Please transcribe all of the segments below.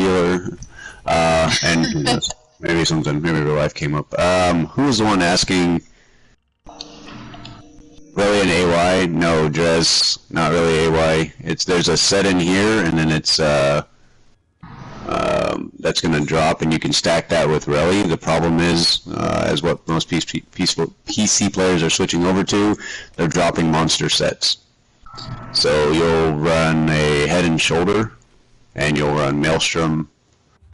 healer, and who knows, maybe real life came up. Who was the one asking? Really an AY? No, Dress, not really AY. There's a set in here, and then it's that's gonna drop, and you can stack that with Rally. The problem is, as what most PC players are switching over to, they're dropping monster sets. So you'll run a head and shoulder, and you'll run Maelstrom,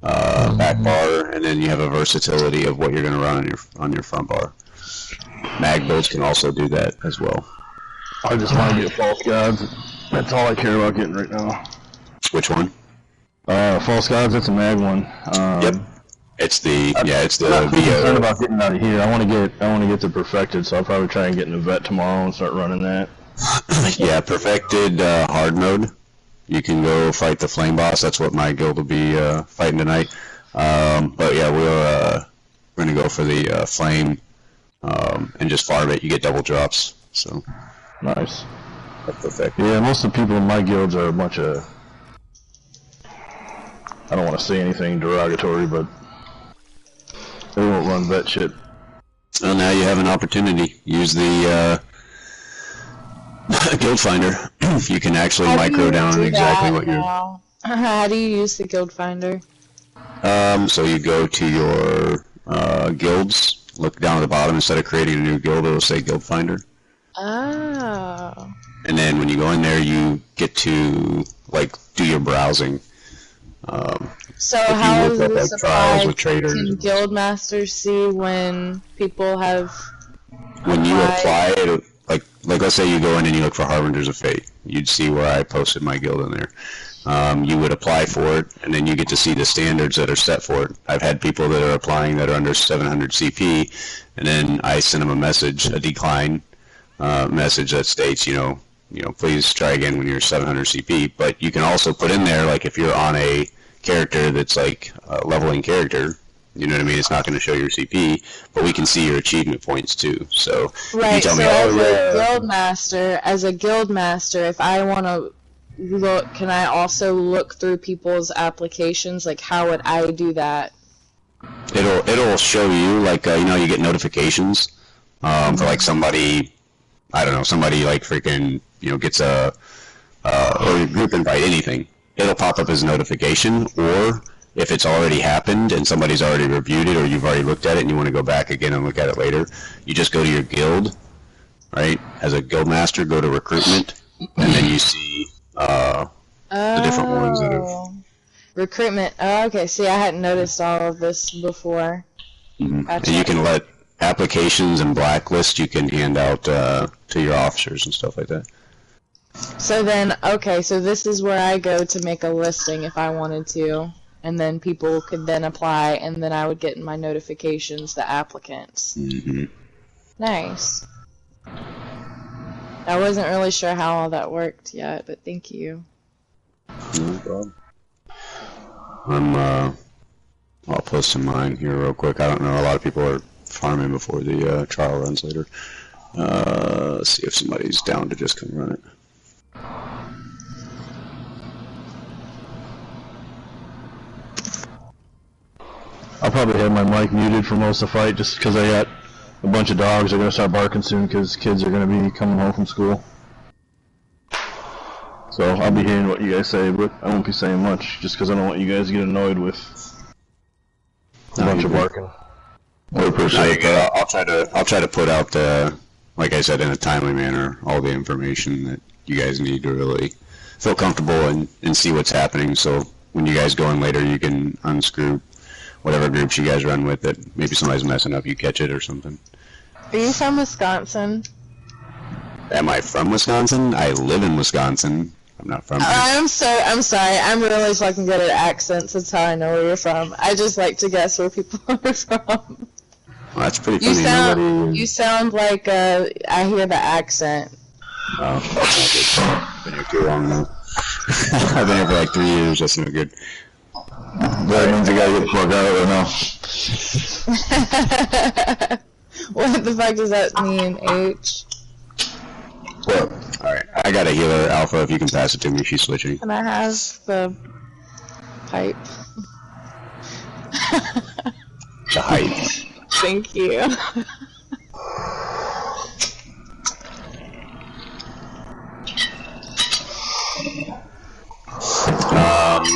back bar, and then you have a versatility of what you're gonna run on your front bar. Mag builds can also do that as well. I just want to get False Gods. That's all I care about getting right now. Which one? False Gods. That's a mag one. Yep. It's the I'm not concerned about getting out of here. I want to get to Perfected, so I'll probably try and get an event tomorrow and start running that. Yeah, Perfected hard mode. You can go fight the flame boss. That's what my guild will be fighting tonight. But yeah, we're gonna go for the flame and just farm it. You get double drops. So nice. That's perfect. Yeah, most of the people in my guilds are a bunch of. I don't want to say anything derogatory, but they won't run vet shit. Well, now you have an opportunity. Use the guild finder. You can actually micro down exactly what you're. How do you use the guild finder? So you go to your guilds, look down at the bottom. Instead of creating a new guild, it'll say guild finder. Oh. And then when you go in there, you get to do your browsing. So how does this apply? With traders, can guild masters see when people have? When you apply it, like let's say you go in and you look for Harbingers of Fate, you'd see where I posted my guild in there. You would apply for it, and then you get to see the standards that are set for it. I've had people that are applying that are under 700 CP, and then I send them a message, a decline message that states, please try again when you're 700 CP. But you can also put in there, like if you're on a character that's like a leveling character, you know what I mean? It's not going to show your CP, but we can see your achievement points too. So right. So as a guild master, if I want to look, can I also look through people's applications? Like, how would I do that? It'll show you, like, you get notifications for like somebody, I don't know, somebody like freaking, gets a or group invite, anything. It'll pop up as a notification, or if it's already happened and somebody's already reviewed it, or you've already looked at it and you want to go back again and look at it later, you just go to your guild, right? As a guild master, go to recruitment, and then you see the different ones that have... Recruitment. Oh, okay. See, I hadn't noticed all of this before. Mm-hmm. And you can let applications and blacklist, you can hand out to your officers and stuff like that. So then, okay, so this is where I go to make a listing if I wanted to, and then people could then apply, and then I would get in my notifications the applicants. Mm-hmm. Nice. I wasn't really sure how all that worked yet, but thank you. No problem. I'll post in mine here real quick. I don't know, a lot of people are farming before the trial runs later. Let's see if somebody's down to just come run it. I'll probably have my mic muted for most of the fight just because I got a bunch of dogs that are going to start barking soon because kids are going to be coming home from school. So I'll be hearing what you guys say, but I won't be saying much just because I don't want you guys to get annoyed with a bunch of barking. I'll try to put out like I said, in a timely manner, all the information that you guys need to really feel comfortable and see what's happening. So when you guys go in later, you can unscrew whatever groups you guys run with that maybe somebody's messing up, you catch it or something. Are you from Wisconsin? Am I from Wisconsin? I live in Wisconsin. I'm not from here. I'm sorry. I'm really fucking good at accents. That's how I know where you're from. I just like to guess where people are from. Well, that's pretty funny. You sound like I hear the accent. Oh, that's not good. I've been here too long now. I've been here for like 3 years. That's not good. That means I gotta get plugged out right now. What the fuck does that mean, H? Well, alright. I got a healer, Alpha, if you can pass it to me. She's switching. Can I have the hype. The hype. Thank you.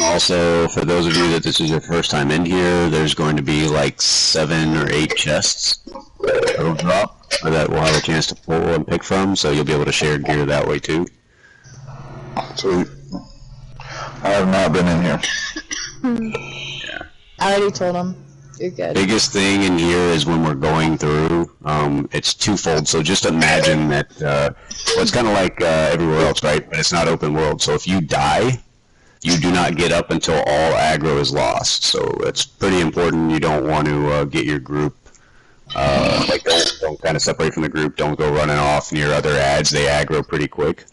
Also, for those of you that this is your first time in here, there's going to be like 7 or 8 chests that'll drop, or that we'll have a chance to pull and pick from, so you'll be able to share gear that way too. Sweet. I have not been in here. Yeah. I already told him. You're good. Biggest thing in here is when we're going through, it's twofold, so just imagine that, well, it's kind of like everywhere else, right? But it's not open world, so if you die, you do not get up until all aggro is lost. So it's pretty important. You don't want to get your group, like don't kind of separate from the group. Don't go running off near other ads. They aggro pretty quick,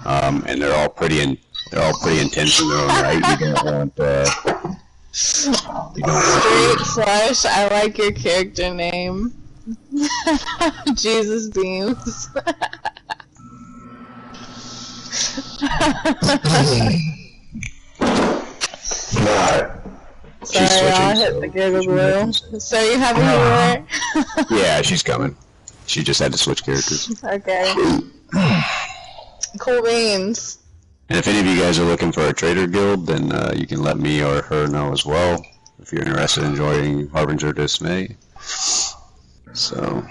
and they're all pretty intense in their own right. You don't want. Straight Flush. I like your character name. Jesus beams. Sorry, I'll hit the giggle glue. So you have a healer? Yeah, she's coming. She just had to switch characters. Okay. Cool beans. And if any of you guys are looking for a trader guild, then you can let me or her know as well if you're interested in joining Harbinger Dismay. So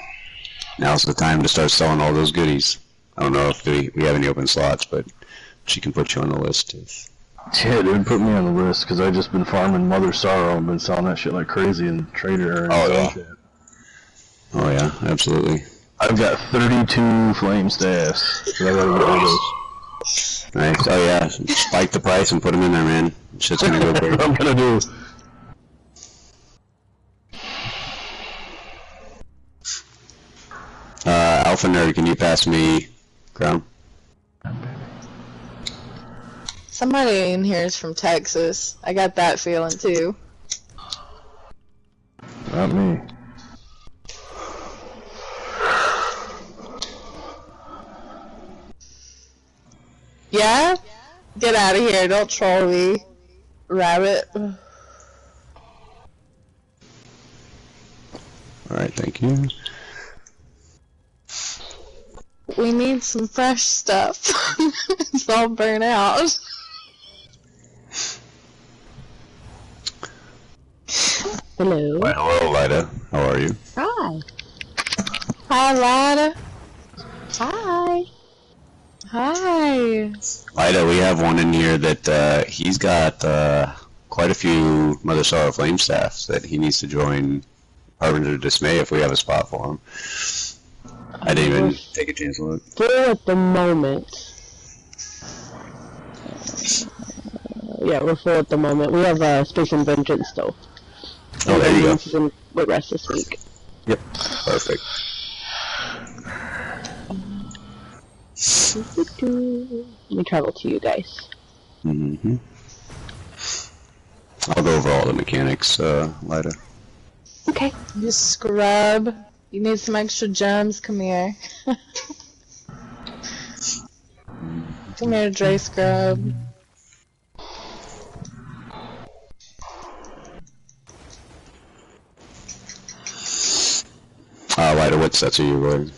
now's the time to start selling all those goodies. I don't know if we have any open slots, but she can put you on the list. Yeah, dude, put me on the list, because I've just been farming Mother Sorrow and been selling that shit like crazy in Trader and shit. Oh yeah, absolutely. I've got 32 flame staffs, so I gotta get all those. Nice. Oh yeah, spike the price and put them in there, man. Shit's gonna go crazy. What I'm gonna do. Alpha Nerd, can you pass me Crown? Somebody in here is from Texas. I got that feeling too. Not me. Yeah? Get out of here. Don't troll me, rabbit. Alright, thank you. We need some fresh stuff. It's all burnt out. Hello. Well, hello, Lida. How are you? Hi. Hi, Lada. Hi. Hi. Lida, we have one in here that he's got quite a few Mother Sorrow Flame staffs that he needs to join Harbinger Dismay if we have a spot for him. I didn't even take a chance to look. Full at the moment. Yeah, we're full at the moment. We have Space and Vengeance though. Oh, there you go. And the rest this week. Yep. Perfect. Let me travel to you guys. Mm-hmm. I'll go over all the mechanics, Lida. Okay. You scrub. You need some extra gems? Come here. Come here, Dre Scrub. Lida, what sets are you wearing?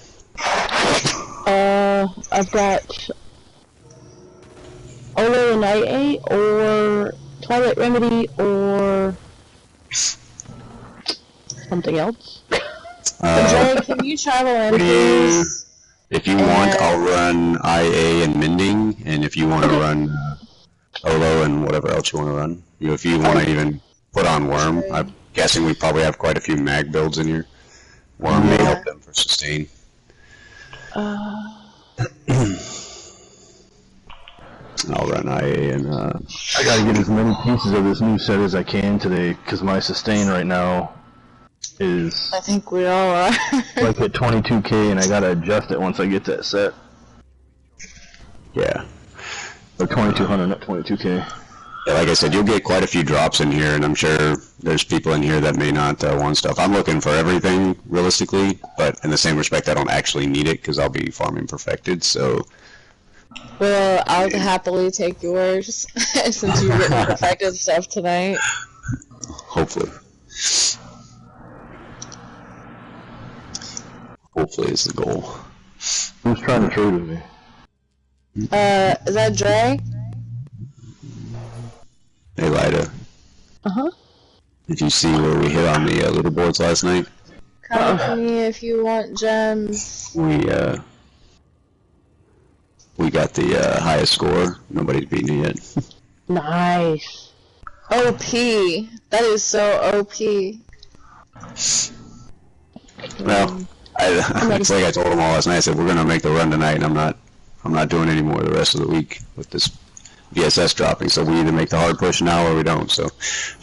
I've got Olo and IA, or Twilight Remedy, or something else. Dre, can you travel in, please? If you want, I'll run IA and Mending, and if you want to run Olo and whatever else you want to run. If you want to even put on Worm, I'm guessing we probably have quite a few mag builds in here. Worm may help them for sustain. I'll run IA and I gotta get as many pieces of this new set as I can today, because my sustain right now is I think we all are. like at 22k, and I gotta adjust it once I get that set. yeah. Or 2200, not 22k. Yeah, like I said, you'll get quite a few drops in here, and I'm sure there's people in here that may not want stuff. I'm looking for everything, realistically, but in the same respect, I don't actually need it, because I'll be farming perfected, so Well, I'll happily take yours since you're getting perfected stuff tonight. Hopefully. Hopefully is the goal. Who's trying to trade with me? Is that Dre? Hey, Lida. Uh-huh. Did you see where we hit on the leaderboards last night? Come to me if you want gems. We got the highest score. Nobody's beaten it yet. Nice. OP. That is so OP. Well, it's like I told them all last night. I said we're gonna make the run tonight, and I'm not doing any more the rest of the week with this VSS dropping. So we either make the hard push now or we don't. So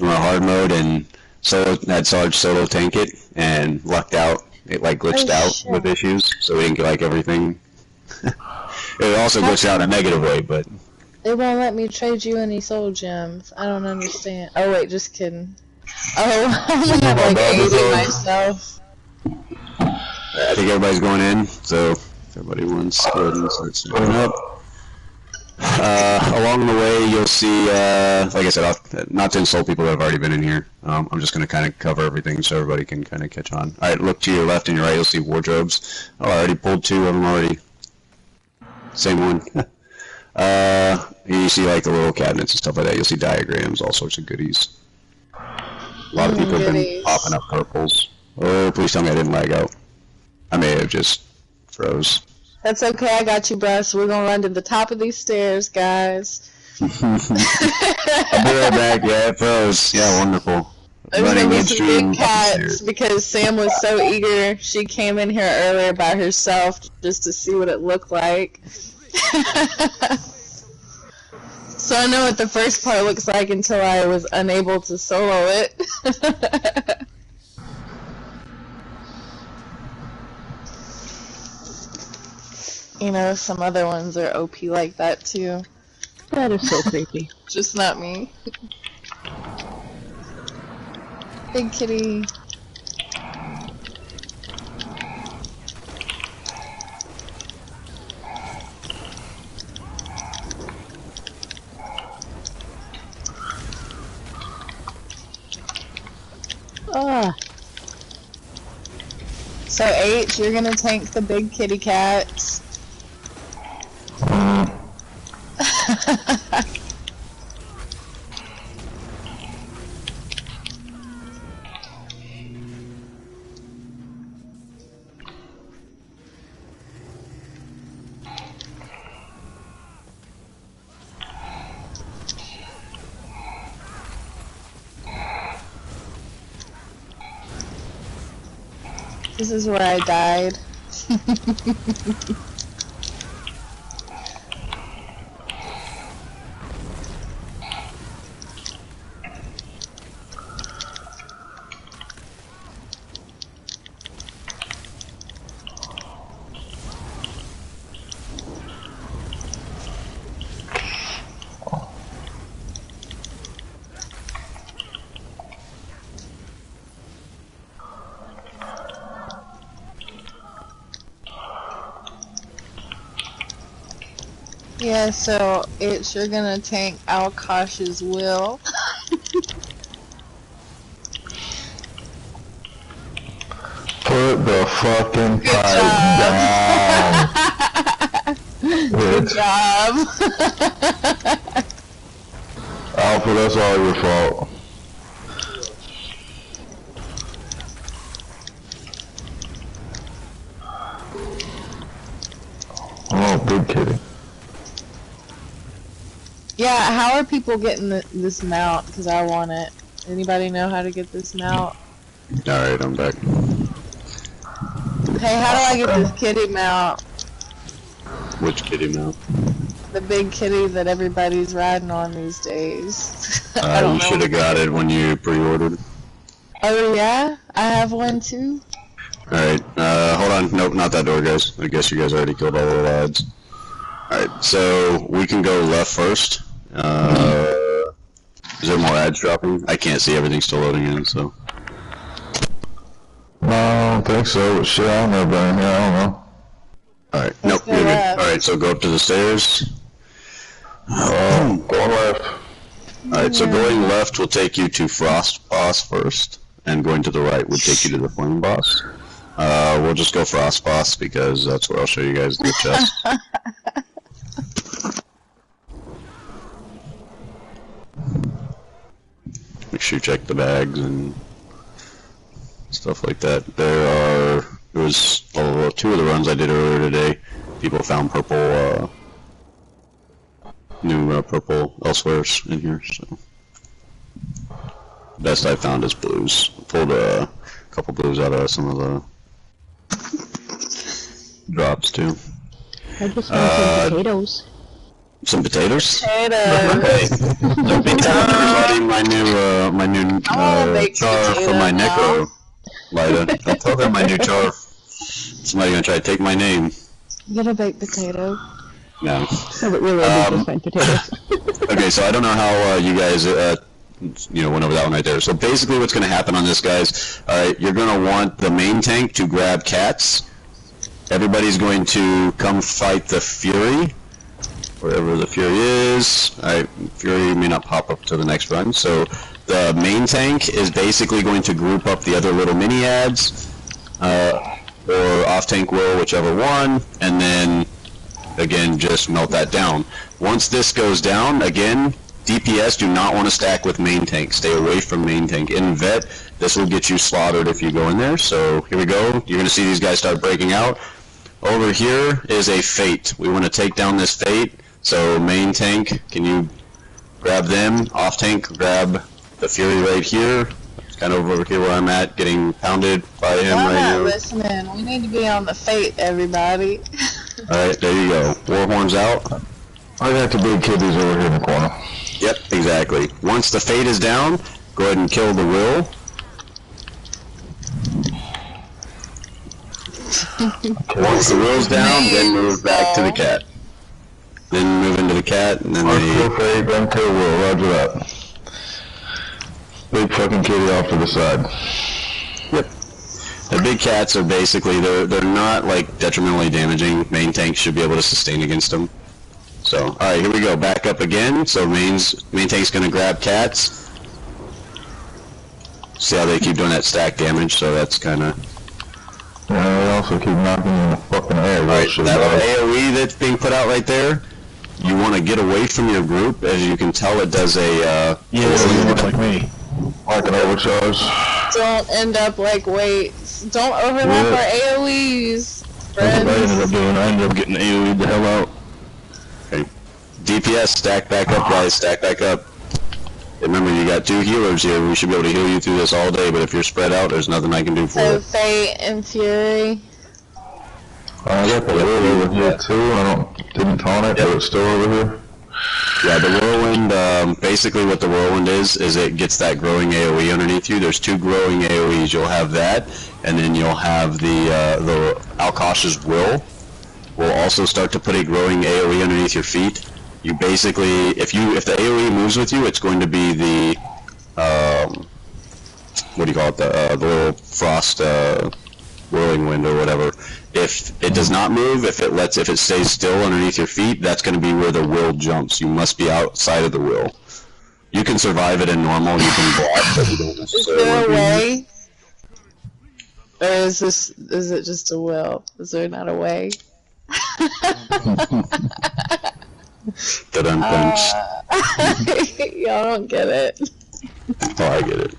we're on hard mode, and had Sarge solo tank it and lucked out. It like glitched out with issues, so we didn't get like everything. It also glitched out in a negative way, but it won't let me trade you any soul gems. I don't understand. Oh wait, just kidding. Oh, I only have like 80 myself. I think everybody's going in, so if everybody wants to go ahead and start setting up. Along the way, you'll see, like I said, not to insult people that have already been in here. I'm just going to kind of cover everything so everybody can kind of catch on. All right, look to your left and your right. You'll see wardrobes. Oh, I already pulled 2 of them already. Same one. You see like the little cabinets and stuff like that. You'll see diagrams, all sorts of goodies. A lot of people have been popping up purples. Oh, please tell me I didn't lag out. I may have just froze. That's okay, I got you, Bruce. We're gonna run to the top of these stairs, guys. I'll be right back. Yeah, it froze. Yeah, wonderful. There's gonna be some big cats because Sam was so eager. She came in here earlier by herself just to see what it looked like. So I know what the first part looks like until I was unable to solo it. You know, some other ones are OP like that too. That is so creepy. Just not me. Big kitty. Ah. So H, you're gonna tank the big kitty cats. This is where I died. Yeah, so you're gonna tank Alkosh's will. Put the fucking Good pipe down. Good job. Alpha, that's all your fault. Oh, big kitty. Yeah, how are people getting this mount? Because I want it. Anybody know how to get this mount? Alright, I'm back. Hey, how do I get this kitty mount? Which kitty mount? The big kitty that everybody's riding on these days. You should have got it when you pre-ordered. Oh yeah? I have one too? Alright, hold on. Nope, not that door, guys. I guess you guys already killed all the lads. Alright, so we can go left first. Is there more ads dropping? I can't see, everything's still loading in, so. No, I don't think so, but shit, I don't know about here, I don't know. Alright, nope, go you're good. left. Alright, so go up to the stairs. Going left. Alright, so going left will take you to Frost Boss first, and going to the right would take you to the Flame Boss. We'll just go Frost Boss because that's where I'll show you guys the chest. Make sure you check the bags and stuff like that. There was 2 of the runs I did earlier today. People found purple, new purple elsewhere in here, so. Best I found is blues. Pulled a couple blues out of some of the drops too. I just found some potatoes. Some potatoes? Potatoes. Okay. Don't be telling everybody my new char for my necro. Lida. Don't tell them my new char. Somebody gonna try to take my name. You got a baked potato? No. No, but really, I did just find potatoes. Okay, so I don't know how you guys went over that one right there. So basically what's going to happen on this, guys, alright, you're going to want the main tank to grab cats. Everybody's going to come fight the Fury, wherever the Fury is. Alright, Fury may not pop up to the next run. So the main tank is basically going to group up the other little mini ads, or off tank will, whichever one, and then again just melt that down. Once this goes down, again, DPS do not want to stack with main tank. Stay away from main tank. In vet, this will get you slaughtered if you go in there. So here we go. You're going to see these guys start breaking out. Over here is a Fate. We want to take down this Fate. So main tank, can you grab them? Off tank, grab the Fury right here. It's kind of over here where I'm at, getting pounded by him I'm right not now. listening. We need to be on the Fate, everybody. Alright, there you go. Warhorn's out. I got the big kiddies over here in the corner. Yep, exactly. Once the Fate is down, go ahead and kill the Will. Once the Will's down, then move back to the cat. Then move into the cat, and then Kill Fate, then kill Will. Roger that. Big fucking kitty off to the side. Yep. The big cats are basically, they're not like detrimentally damaging. Main tanks should be able to sustain against them. So, alright, here we go. Back up again. So main tank's gonna grab cats. See how they keep doing that stack damage, so that's kinda... Yeah, they also keep knocking you in the fucking air. Alright, that AoE that's being put out right there, you want to get away from your group. As you can tell, it does a, you look like me. Like an overcharge. Don't end up like weights. Don't overlap our AoEs, That's what I ended friends. up doing. I ended up getting AoE'd the hell out. Okay. DPS, stack back up, guys. Stack back up. Remember, you got 2 healers here. We should be able to heal you through this all day, but if you're spread out, there's nothing I can do for So you. Fate and Fury. I got the Will over here too. Didn't taunt it, but it's still over here. Yeah, the Whirlwind, basically what the Whirlwind is it gets that growing AoE underneath you. There's 2 growing AoEs. You'll have that, and then you'll have the Alkosh's Will also start to put a growing AoE underneath your feet. You basically, if the AoE moves with you, it's going to be the, what do you call it, the little frost, whirling wind or whatever. If it does not move, if it stays still underneath your feet, that's going to be where the will jumps. You must be outside of the will. You can survive it in normal, you can block, but you don't Is there a necessarily. way? Or is it just a will? Is there not a way? Punch. Y'all don't get it. Oh, I get it.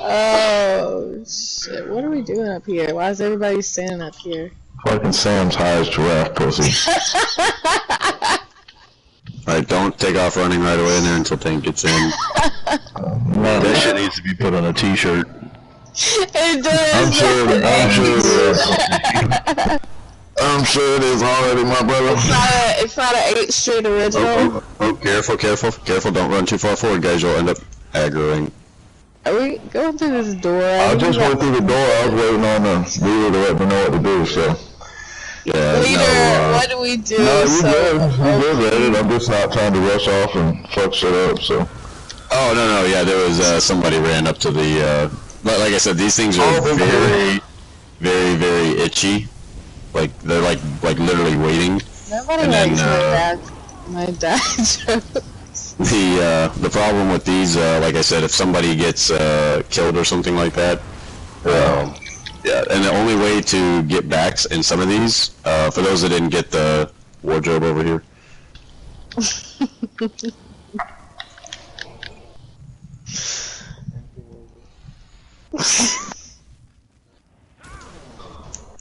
Oh shit! What are we doing up here? Why is everybody standing up here? Fucking Sam's high as giraffe pussy. Alright, don't take off running right away in there until tank gets in. Man, that shit needs to be put on a t-shirt. It does. I'm sure it is. I'm sure it is already, my brother. It's not an 8th Street original. Oh, careful, don't run too far forward, guys, you'll end up aggroing. Are we going through this door? I just went through the door. I was waiting on the leader to let me know what to do, so. Yeah, Leader, what do we do? No, you so, good. You good, Reddit. I'm just not trying to rush off and fuck shit up, so. Oh, no, yeah, there was, somebody ran up to the, like I said, these things are very, very itchy. Like they're like literally waiting. Nobody And then, likes my dad jokes. The problem with these, like I said, if somebody gets killed or something like that, yeah, and the only way to get back in some of these, for those that didn't get the wardrobe over here.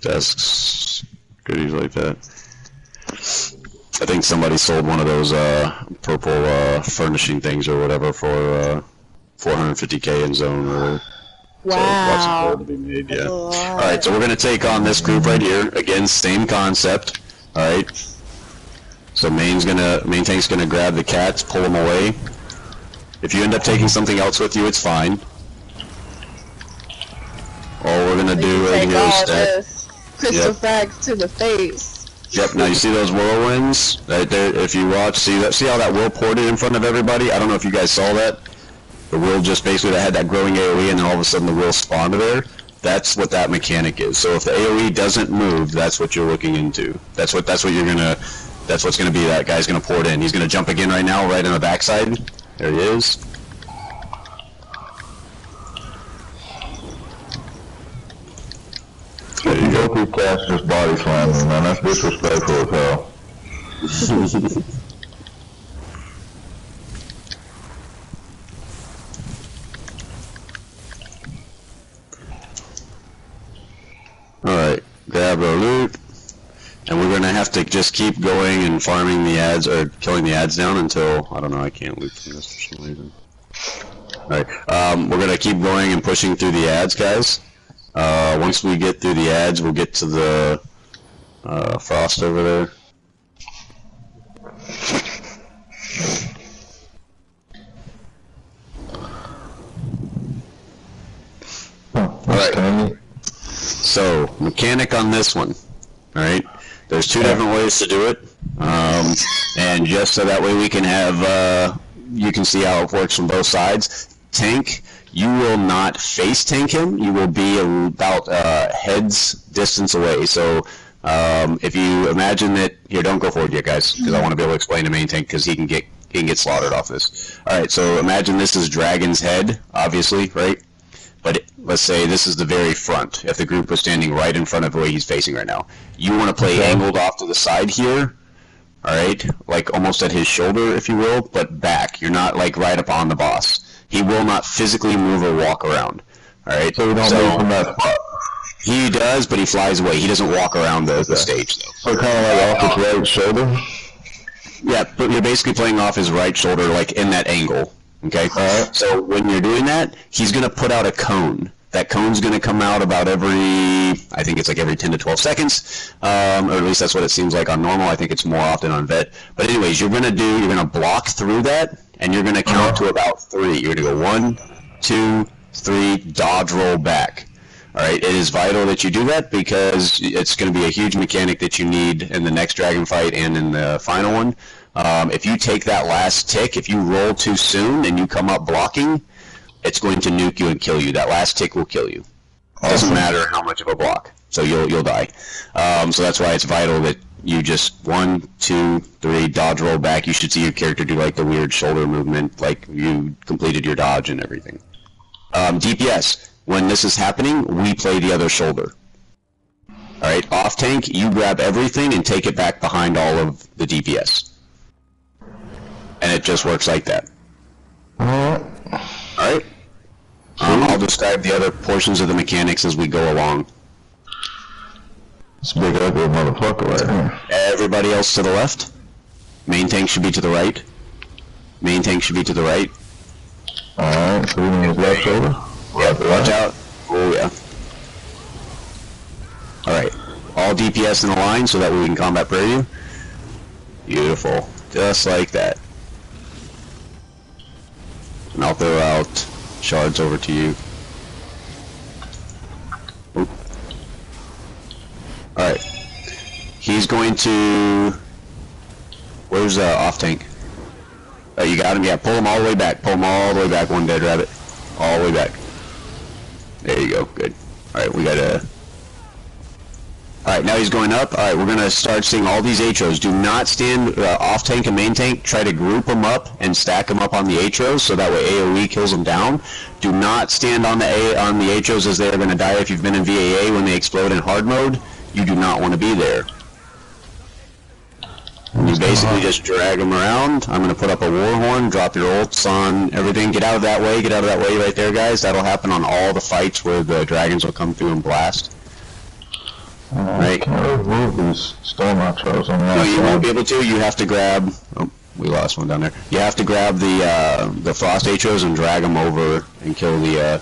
Desks, goodies like that. I think somebody sold one of those purple furnishing things or whatever for 450k in zone. Or Wow. So lots of gold to be made, yeah. Alright, so we're going to take on this group right here. Again, same concept. Alright. So main tank's going to grab the cats, pull them away. If you end up taking something else with you, it's fine. All we're going to do right here is stack. Crystal frags to the face. Yep, now you see those whirlwinds right there? If you watch, see how that whirl poured it in front of everybody? I don't know if you guys saw that. The whirl just basically had that growing AoE and then all of a sudden the whirl spawned there. That's what that mechanic is. So if the AoE doesn't move, that's what you're looking into. That's what's gonna be. That guy's gonna pour it in. He's gonna jump again right now, right on the backside. There he is. Goku cast just body slamming, man. That's disrespectful as hell. Alright, grab our loot. And we're gonna have to just keep going and farming the ads, or killing the ads down until, I don't know, I can't loot from this for some reason. Alright, we're gonna keep going and pushing through the ads, guys. Once we get through the ads, we'll get to the frost over there. Alright, so mechanic on this one. Alright, there's two different ways to do it. And just so that way we can have, you can see how it works from both sides. Tank, you will not face tank him, you will be about head's distance away. So if you imagine that, here, don't go forward yet, guys, because I want to be able to explain to main tank, because he can get slaughtered off this. Alright, so imagine this is Dragon's head, obviously, right? But let's say this is the very front, if the group was standing right in front of where he's facing right now. You want to play angled off to the side here, alright? Like almost at his shoulder, if you will, but back. You're not like right up on the boss. He will not physically move or walk around. Alright? So we don't move from that spot. He does, but he flies away. He doesn't walk around the stage, though. So kind of like off his right shoulder? Yeah, but you're basically playing off his right shoulder, like in that angle. Okay? So when you're doing that, he's going to put out a cone. That cone's going to come out about every, I think it's like every 10 to 12 seconds, or at least that's what it seems like on normal. I think it's more often on vet. But anyways, you're going to block through that, and you're going to count to about 3. You're going to go 1, 2, 3, dodge, roll back. Alright, it is vital that you do that because it's going to be a huge mechanic that you need in the next dragon fight and in the final one. If you take that last tick, if you roll too soon and you come up blocking, it's going to nuke you and kill you. That last tick will kill you. It doesn't matter how much of a block, so you'll die. So that's why it's vital that you just 1, 2, 3, dodge, roll back. You should see your character do like the weird shoulder movement, like you completed your dodge and everything. DPS, when this is happening, we play the other shoulder. Alright, off tank, you grab everything and take it back behind all of the DPS. And it just works like that. Alright? I'll describe the other portions of the mechanics as we go along. This big ugly motherfucker right here. Everybody else to the left. Main tank should be to the right. Main tank should be to the right. Alright, so we need his left shoulder? Yep, watch out. Oh yeah. Alright. All DPS in a line so that we can combat parry you. Beautiful. Just like that. And I'll throw out shards over to you. Alright. He's going to... Where's off tank? Oh, you got him? Yeah, pull him all the way back. Pull him all the way back, one dead rabbit. All the way back. There you go, good. Alright, we gotta Alright, now he's going up. Alright, we're going to start seeing all these HOs. Do not stand off tank and main tank. Try to group them up and stack them up on the HOs so that way AoE kills them down. Do not stand on the HOs as they are going to die if you've been in VAA when they explode in hard mode. You do not want to be there. And you basically just drag them around. I'm going to put up a war horn, drop your ults on everything. Get out of that way right there, guys. That'll happen on all the fights where the dragons will come through and blast. I can't remove these stone archers on the outside. No, you won't be able to. You have to grab... Oh, we lost one down there. You have to grab the frost HOs and drag them over and kill the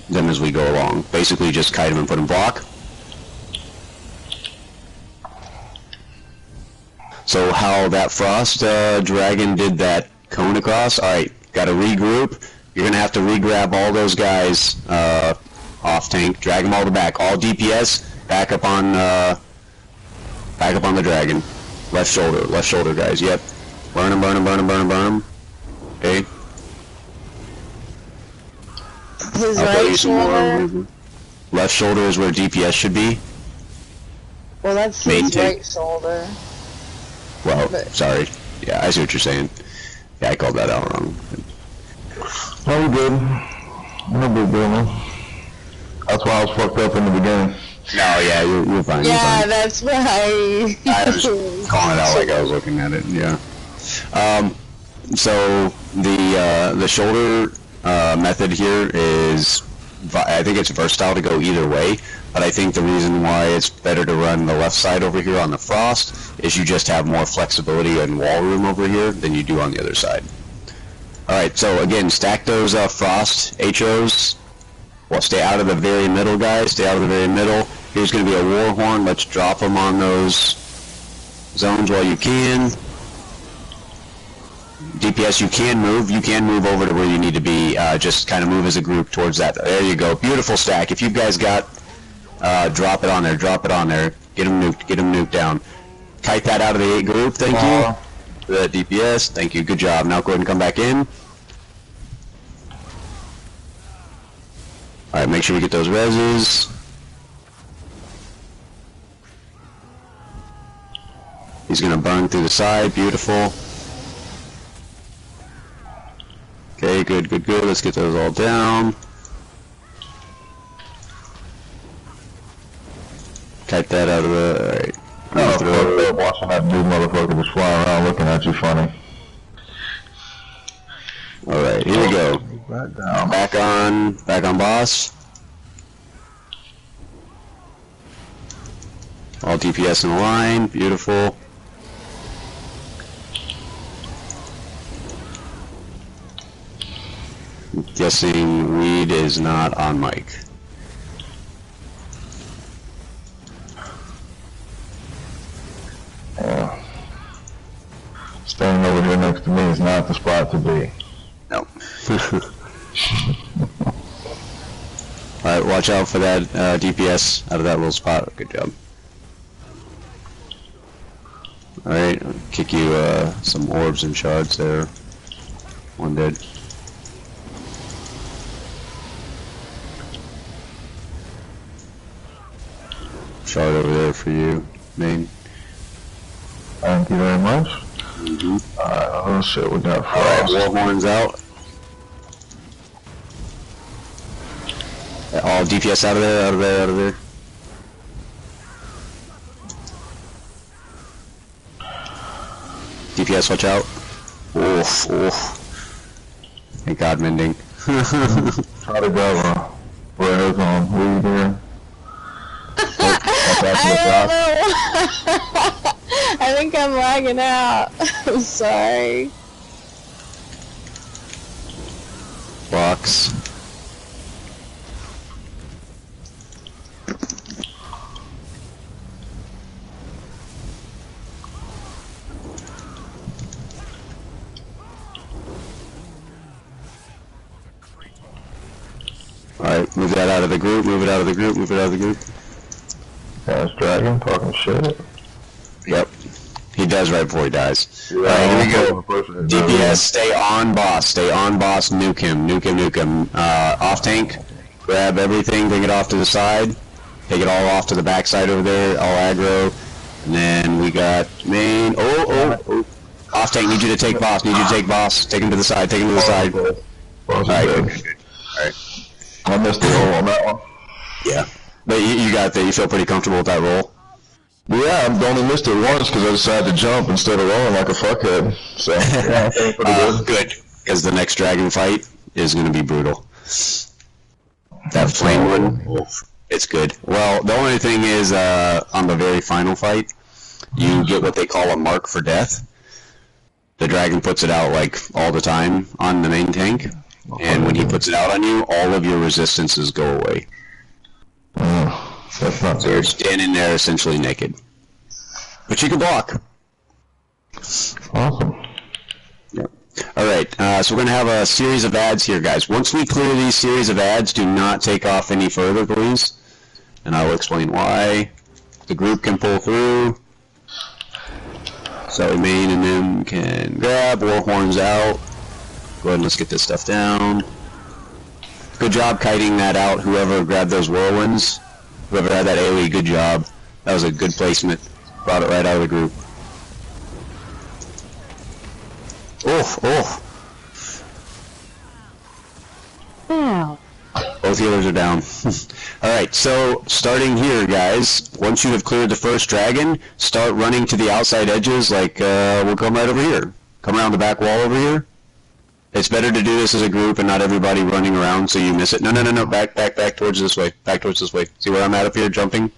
them as we go along. Basically, just kite them and put them block. So how that frost dragon did that cone across. Alright, gotta regroup. You're gonna have to re-grab all those guys off tank, drag them all to back. All DPS, back up on the dragon. Left shoulder, guys. Yep. Burn them, burn them, burn them, burn them, burn them. Okay. His right shoulder. Left shoulder is where DPS should be. Well, that's his right shoulder. Well, sorry. Yeah, I see what you're saying. Yeah, I called that out wrong. No, you good. No big deal, man. That's why I was fucked up in the beginning. No, yeah, you're fine. Yeah, you're fine. that's why. I was calling it out like I was looking at it. Yeah. So the shoulder method here is, I think it's versatile to go either way. But I think the reason why it's better to run the left side over here on the frost is you just have more flexibility and wall room over here than you do on the other side. Alright, so again, stack those frost HOs. Well, stay out of the very middle, guys. Stay out of the very middle. Here's going to be a war horn. Let's drop them on those zones while you can. DPS, you can move. You can move over to where you need to be. Just kind of move as a group towards that. There you go. Beautiful stack. If you guys got... drop it on there. Drop it on there. Get them nuked. Get them nuked down. Kite that out of the 8 group. Thank you. For that DPS. Thank you. Good job. Now go ahead and come back in. Alright, make sure we get those reses. He's going to burn through the side. Beautiful. Okay, good, good, good. Let's get those all down. Kite that out of the... Alright. Oh, watching that dude motherfucker just fly around looking at you funny. Alright, here we go. Back on boss. All DPS in a line, beautiful. I'm guessing Weed is not on mic. Yeah. Standing over here next to me is not the spot to be. No. Alright, watch out for that DPS out of that little spot. Good job. Alright, I'll kick you some orbs and shards there. One dead. Shard over there for you, main. Thank you very much. Mm-hmm. Oh shit, we got Alright, frost. war horns out. All DPS out of there, out of there, out of there. DPS, watch out. Oof, oof. Thank God, mending. Try to grab a res on weed here. I don't know. I think I'm lagging out. I'm sorry. Box. Alright, move that out of the group, move it out of the group, move it out of the group. That's Dragon talking shit. Yep. He does right before he dies. Alright, here we go. DPS, stay on boss, nuke him, nuke him, nuke him. Off tank, grab everything, bring it off to the side. Take it all off to the backside over there, all aggro. And then we got main. Oh. Off tank, need you to take boss. Need you to take boss. Take him to the side. Take him to the side. Alright, good. Alright. I missed the roll on that one. Yeah. But you got that. You feel pretty comfortable with that roll? Yeah, I only missed it once because I decided to jump instead of rolling like a fuckhead. So, yeah, I think pretty good. Good. Because the next dragon fight is going to be brutal. That flame one, it's good. Well, the only thing is, on the very final fight, you get what they call a mark for death. The dragon puts it out, like, all the time on the main tank. And when he puts it out on you, all of your resistances go away. That's not So you're good. standing there essentially naked. But you can block. Awesome. Yep. Alright, so we're going to have a series of ads here, guys. Once we clear these series of ads, do not take off any further, please. And I will explain why. The group can pull through. So main and them can grab. Warhorn's out. Go ahead and let's get this stuff down. Good job kiting that out, whoever grabbed those whirlwinds. Whoever had that AoE, good job. That was a good placement. Brought it right out of the group. Oh. Ow. Both healers are down. Alright, so starting here, guys, once you have cleared the first dragon, start running to the outside edges, like, we'll come right over here. Come around the back wall over here. It's better to do this as a group and not everybody running around so you miss it. No, back towards this way. Back towards this way. See where I'm at up here, jumping?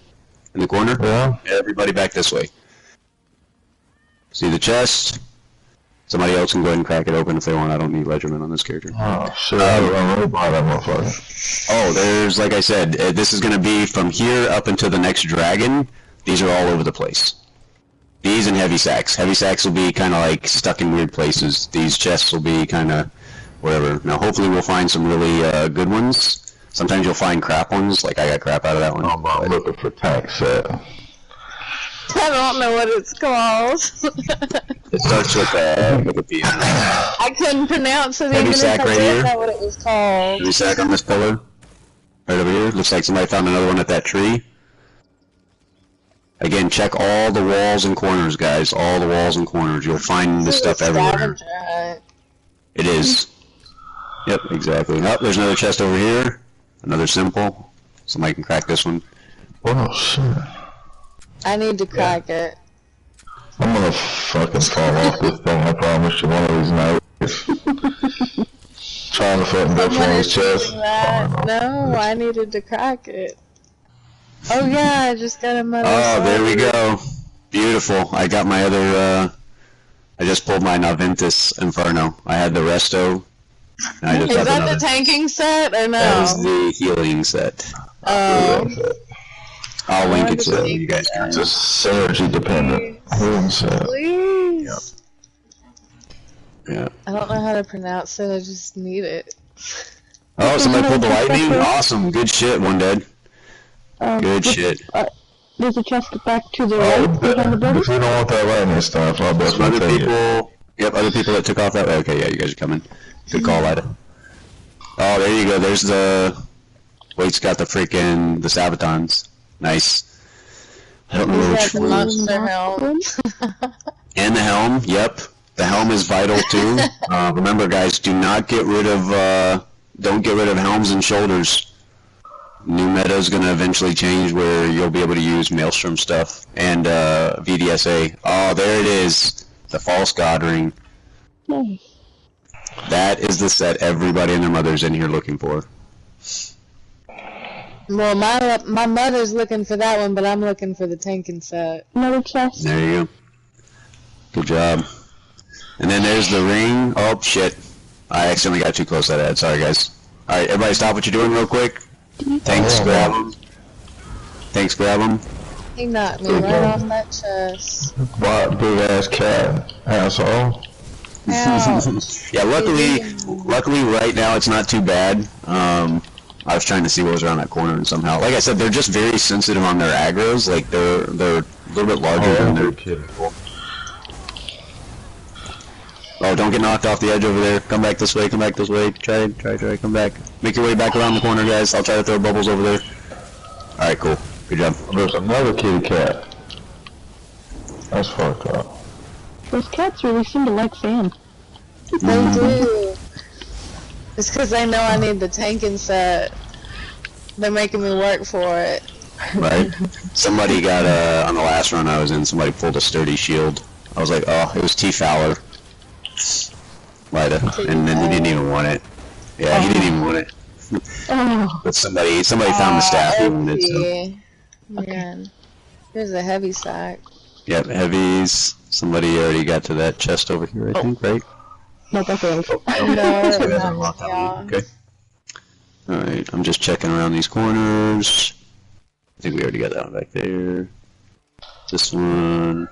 In the corner? Yeah. Everybody back this way. See the chest? Somebody else can go ahead and crack it open if they want. I don't need Ledgerman on this character. Oh, shit, I don't know by that motherfucker. Oh, there's, like I said, this is going to be from here up until the next dragon. These are all over the place. These and heavy sacks. Heavy sacks will be kind of like stuck in weird places. These chests will be kind of whatever. Now, hopefully we'll find some really good ones. Sometimes you'll find crap ones, like I got crap out of that one. I'm looking for tank set. I don't know what it's called. It starts with a P. I couldn't pronounce it Heavy even sack if I right did here. know what it was called. Heavy sack on this pillar. Right over here. Looks like somebody found another one at that tree. Again, check all the walls and corners, guys. All the walls and corners. You'll find this stuff everywhere. Scavenger hunt. It is. Yep, exactly. Oh, there's another chest over here. Another simple. Somebody can crack this one. Oh, shit. I need to crack it. I'm gonna fucking fall off this thing, I promise you, one of these nights. Trying to fucking go for Someone his is chest. doing that. No, I needed to crack it. Oh yeah, I just got a metal. Oh, there we sword. go. Beautiful. I got my other, I just pulled my Naventus Inferno. I had the Resto. And I just Is got that another. the tanking set or no? That is the healing set. Oh. I'll link it to so take you guys can. It's just synergy dependent. Healing set. Please. Yeah. I don't know how to pronounce it. I just need it. Oh, somebody pulled the lightning? Awesome. Good shit, One Dead. Good shit. There's a chest back to the Oh, right behind the building. if you don't want that lightning stuff, I'll Some definitely other take it. people. Yep, other people that took off that way. Okay, yeah, you guys are coming. Good call, Ida. Oh, there you go. There's the. Wait's got the freaking the Sabatons. Nice. I don't know He's got which the one. monster helm. And the helm. Yep, the helm is vital too. Remember, guys, do not get rid of. Don't get rid of helms and shoulders. New meta is going to eventually change where you'll be able to use Maelstrom stuff and VDSA. Oh, there it is. The False God Ring. Nice. That is the set everybody and their mother's in here looking for. Well, my mother's looking for that one, but I'm looking for the tanking set. Another chest. There you go. Good job. And then there's the ring. Oh, shit. I accidentally got too close to that ad. Sorry, guys. Alright, everybody stop what you're doing real quick. Thanks, grab them. Thanks, grab them. He knocked me right off that chest. What big ass cat, asshole. Ouch. Yeah, luckily right now it's not too bad. I was trying to see what was around that corner and somehow, like I said, they're just very sensitive on their aggros. Like they're a little bit larger than their kidding. Oh, don't get knocked off the edge over there. Come back this way, come back this way. Try, come back. Make your way back around the corner, guys. I'll try to throw bubbles over there. Alright, cool. Good job. There's another kitty cat. That's fucked up. Those cats really seem to like sand. They do. It's because they know I need the tanking set. They're making me work for it. Right. Somebody got, on the last run I was in, somebody pulled a sturdy shield. I was like, oh, it was T. Fowler. And then he didn't even want it. Yeah, he didn't even want it. But somebody found the staff he wanted, so. Man. Here's a heavy sack. Yep, heavies. Somebody already got to that chest over here, I think, right? No, that's what No, Okay. Alright, I'm just checking around these corners. I think we already got that one back there. This one.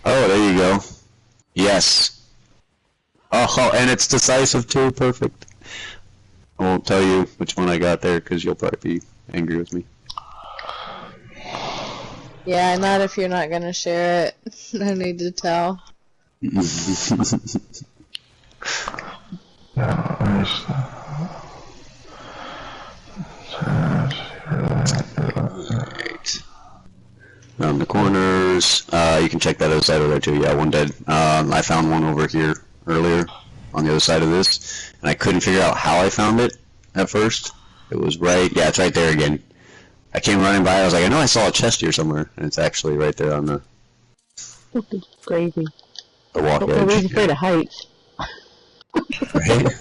Oh, there you go. Yes. Oh, and it's decisive too. Perfect. I won't tell you which one I got there because you'll probably be angry with me. Yeah, not if you're not gonna share it. No need to tell. Right. Around the corners. You can check that other side over there too. Yeah, one dead. I found one over here earlier on the other side of this, and I couldn't figure out how I found it at first. It was right. Yeah, it's right there again. I came running by. I was like, I know I saw a chest here somewhere, and it's actually right there on the. This is crazy. The walk edge. Nobody's afraid of heights. Right?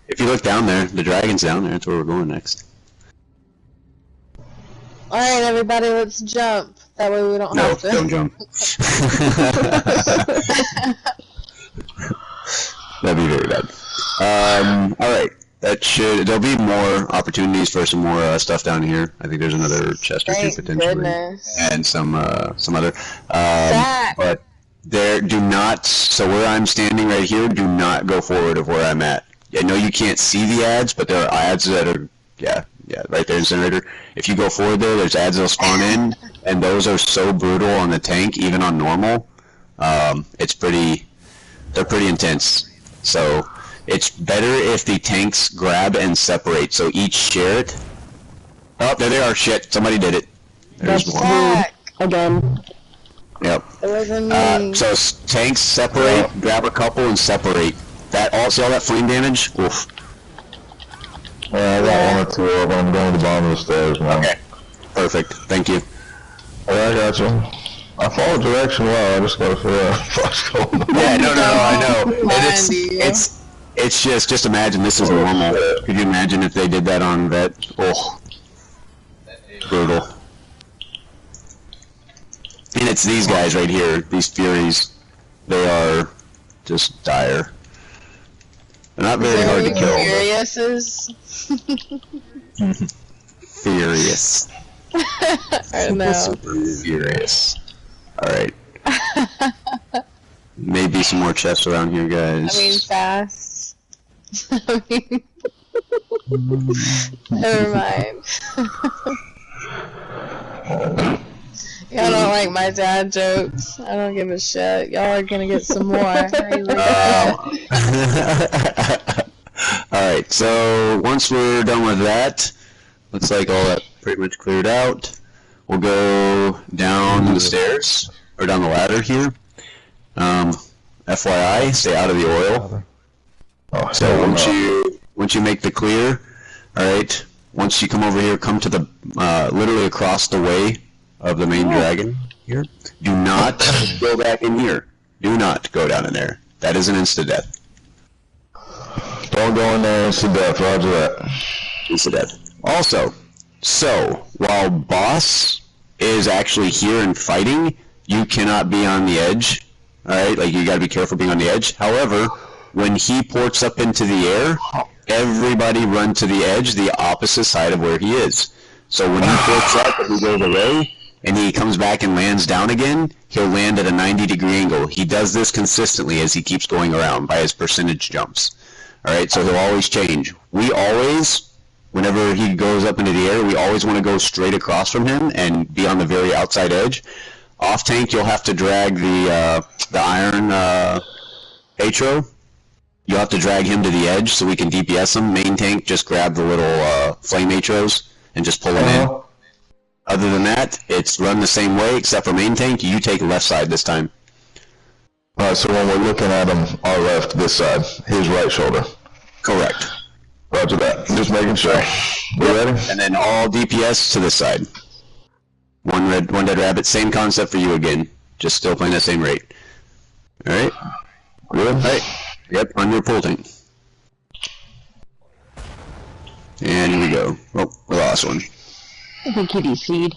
If you look down there, the dragon's down there. That's where we're going next. Alright, everybody, let's jump. That way we don't have to. No, don't jump. That'd be very bad. Alright. There'll be more opportunities for some more stuff down here. I think there's another chest or two potentially. Goodness. And some other. But so where I'm standing right here, do not go forward of where I'm at. I know you can't see the ads, but there are ads that are, yeah, right there, incinerator. If you go forward there, there's ads that'll spawn in, and those are so brutal on the tank, even on normal. They're pretty intense. So it's better if the tanks grab and separate, so each share it. Oh, there they are. Shit, somebody did it. There's one. Sack. Again. Yep. It wasn't me. So tanks separate, grab a couple and separate. See all that flame damage? Oof. Yeah, I got one or two of them. I'm going to the bottom of the stairs now. Okay. Perfect. Thank you. Yeah, I got you. I follow direction well. I just got to figure out what's going on. Yeah, no, I know. And it's just imagine this is normal. Could you imagine if they did that on Vet? Oh, brutal. And it's these guys right here, these Furies. They are just dire. They're not very hard to kill. Furious. I know. Super furious. Alright. Maybe some more chests around here, guys. I mean, fast. Never mind. Y'all don't like my dad jokes. I don't give a shit. Y'all are gonna get some more. Alright, so once we're done with that, looks like all that pretty much cleared out. We'll go down the stairs, or down the ladder here. FYI, stay out of the oil. So once you make the clear, alright, once you come over here, come to the, literally across the way of the main dragon here. Do not go back in here. Do not go down in there. That is an insta-death. Don't go in there, insta-death. Roger that. Insta-death. Also, so, while boss is actually here and fighting, you cannot be on the edge. Alright, like you gotta be careful being on the edge. However, when he ports up into the air, everybody run to the edge, the opposite side of where he is. So when he ports up and he goes away, and he comes back and lands down again, he'll land at a 90-degree angle. He does this consistently as he keeps going around by his percentage jumps. Alright, so he'll always change. We always, whenever he goes up into the air, we always want to go straight across from him and be on the very outside edge. Off tank, you'll have to drag the iron Atro, You'll have to drag him to the edge so we can DPS him. Main tank, just grab the little flame atros and just pull him in. Other than that, it's run the same way, except for main tank, you take left side this time. Alright, so when we're looking at him, our left, this side, his right shoulder. Correct. Roger that. Just making sure. You ready? And then all DPS to this side. One dead rabbit. Same concept for you again. Just still playing that same rate. Alright? Good? Alright. Yep, on your pull tank. And here we go. Oh, we lost one. I think he DC'd.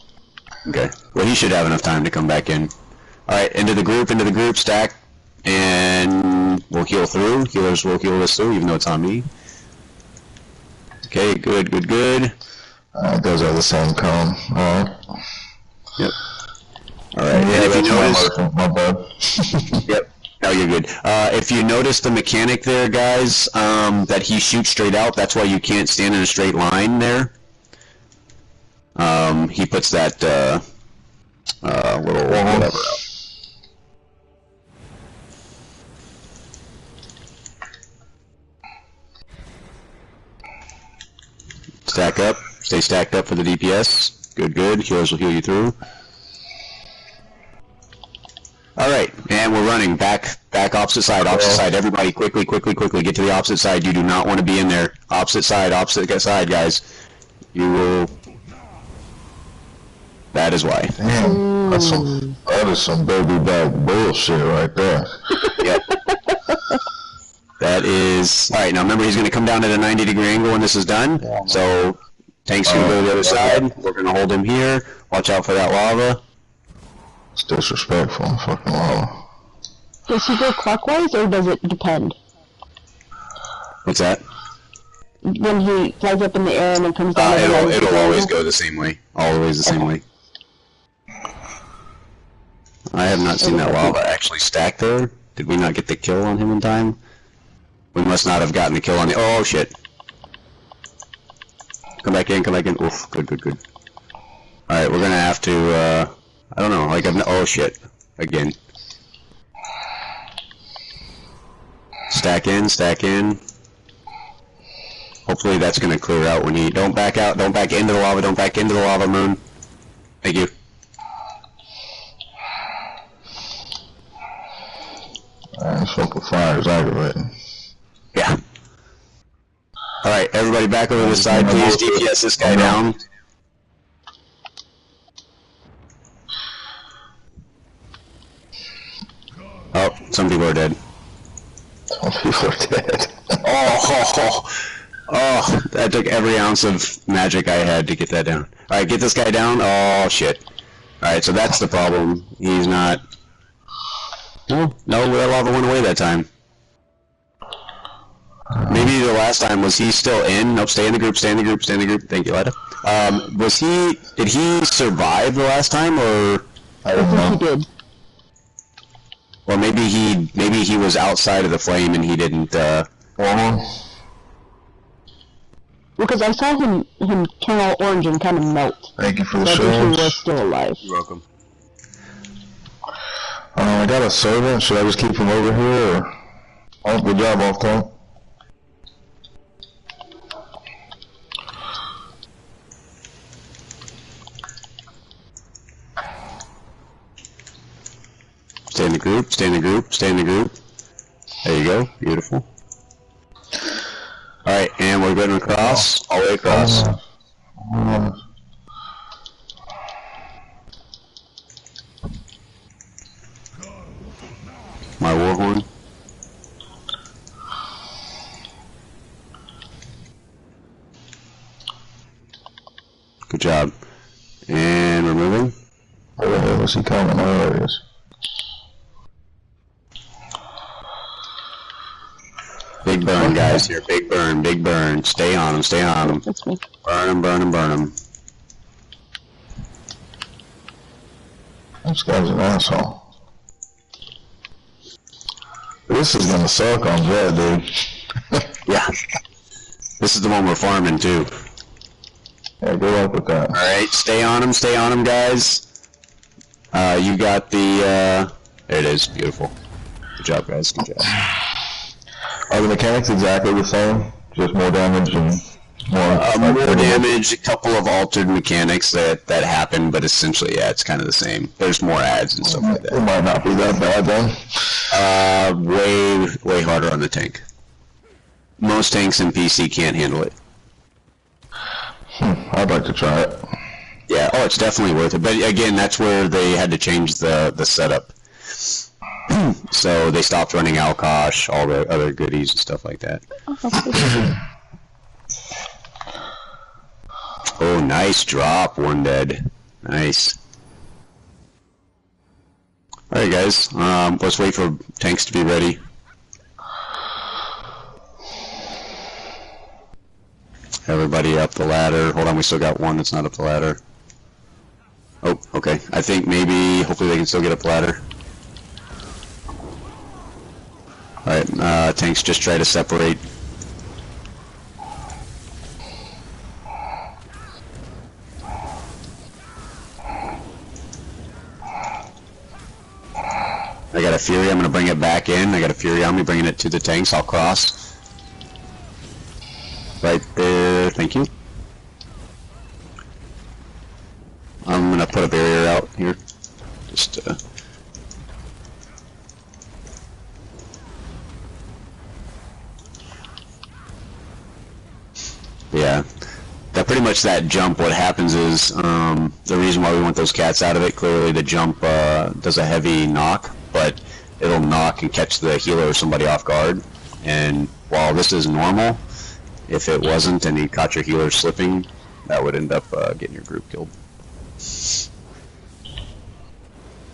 Okay. Well, he should have enough time to come back in. Alright, into the group, stack. And we'll heal through. Healers will heal us through, even though it's on me. Okay, good. Those are the same cone. Alright. Yep. Alright, Yeah, and if you notice... my bad. Yep. No, you're good. If you notice the mechanic there, guys, that he shoots straight out, that's why you can't stand in a straight line there. He puts that, little whatever out. Stack up. Stay stacked up for the DPS. Good. Healers will heal you through. Alright, and we're running. Back opposite side. Everybody, quickly. Get to the opposite side. You do not want to be in there. Opposite side, guys. You will... That is why. Damn, that is some baby back bullshit right there. Yep. That is... Alright, now remember he's going to come down at a 90-degree angle when this is done. So, tank's going to go to the other side. We're going to hold him here. Watch out for that lava. It's disrespectful, fucking lava. Does he go clockwise, or does it depend? What's that? When he flies up in the air and then comes down... It'll always go the same way. Always the same way. I have not seen that lava actually stack there. Did we not get the kill on him in time? We must not have gotten the kill on the... Oh, shit. Come back in. Oof, good. Alright, we're gonna have to, I don't know, like, oh, shit. Again. Stack in. Hopefully that's gonna clear out when he... Don't back out, don't back into the lava, Moon. Thank you. This fucking fire is aggravating. Yeah. Alright, everybody back over to the side, please. DPS this guy down. Oh, some people are dead. Some people are dead. Oh, that took every ounce of magic I had to get that down. Alright, get this guy down. Oh, shit. Alright, so that's the problem. He's not... No, that lava went away that time. Maybe the last time, was he still in? Nope, stay in the group. Thank you, Lida. Did he survive the last time, or? I think he did. Or maybe he was outside of the flame and he didn't, Because I saw him turn all orange and kind of melt. Thank you for the so show. I think he was still alive. You're welcome. I got a servant. Should I just keep him over here, or? Oh, good job, off top. Stay in the group. There you go. Beautiful. Alright, and we're going across. All the way across. My warhorn. Good job. And we're moving. Where the hell is he coming? Oh, there he is. Big burn, guys, here. Big burn. Stay on him. That's me. Burn him. This guy's an asshole. This is gonna suck on Jet, dude. Yeah. This is the one we're farming, too. Yeah, good luck with that. Alright, stay on him, guys. You got the, there it is. Beautiful. Good job, guys. Good job. Are the mechanics exactly the same? Just more damage and more damage, a couple of altered mechanics that happen, but essentially, yeah, it's kind of the same. There's more ads and stuff like that. It might not be that bad then. Way harder on the tank. Most tanks in PC can't handle it. I'd like to try it. Yeah, oh, it's definitely worth it. But again, that's where they had to change the setup. So they stopped running Alkosh, all the other goodies and stuff like that. Oh, nice drop, one dead. Nice. Alright guys, let's wait for tanks to be ready. Everybody up the ladder. Hold on, we still got one that's not up the ladder. Oh, okay. I think maybe, hopefully they can still get up the ladder. Alright, tanks just try to separate. I got a Fury, I'm gonna bring it back in. I got a Fury on me, bringing it to the tanks. I'll cross. Right there, thank you. I'm gonna put a barrier out here. Just, yeah. That pretty much that jump, what happens is, the reason why we want those cats out of it, clearly the jump does a heavy knock, but it'll knock and catch the healer or somebody off guard. And while this is normal, if it wasn't and you caught your healer slipping, that would end up getting your group killed.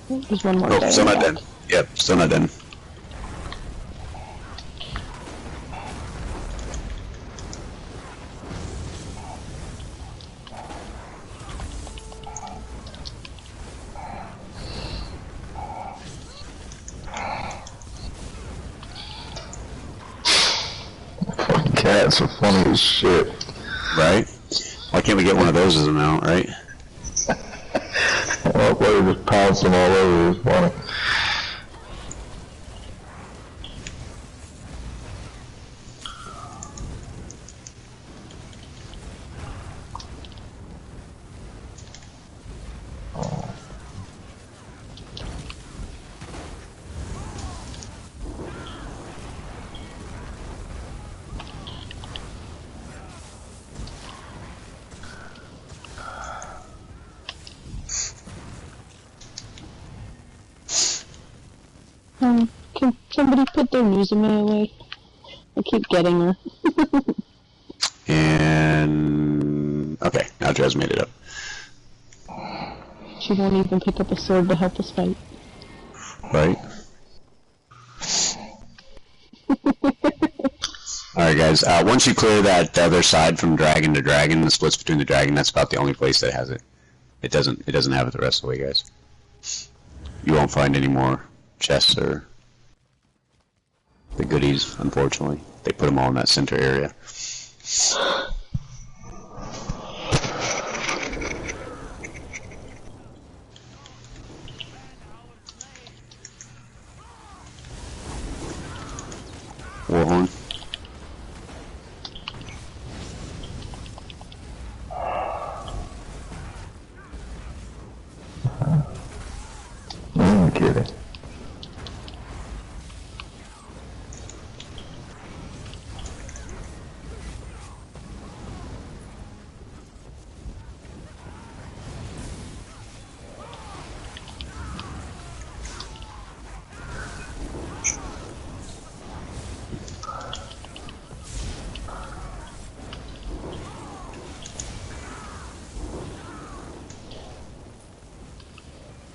There's one more. Oh, still not dead. Yep, still not dead. Cats are funny as shit. Right? Why can't we get one of those as a mount, right? Well, they just pounce them all over. It's funny. Can somebody put their Nuzame away? I keep getting her. And okay, now Jez made it up. She won't even pick up a sword to help us fight. Right? Alright guys, once you clear that other side from dragon to dragon, the splits between the dragon, that's about the only place that has it. It doesn't have it the rest of the way, guys. You won't find any more chests or the goodies, unfortunately. They put them all in that center area. Warhorn. I'm kidding.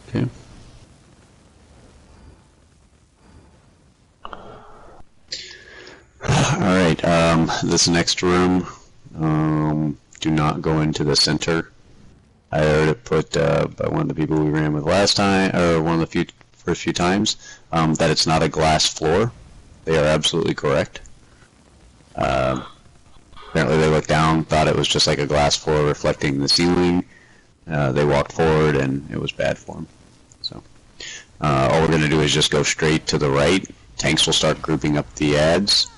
Okay. Alright, this next room, do not go into the center. I heard it put by one of the people we ran with last time, or one of the first few times, that it's not a glass floor. They are absolutely correct. Apparently they looked down, thought it was just like a glass floor reflecting the ceiling. They walked forward and it was bad for them. So, all we're going to do is just go straight to the right. Tanks will start grouping up the ads.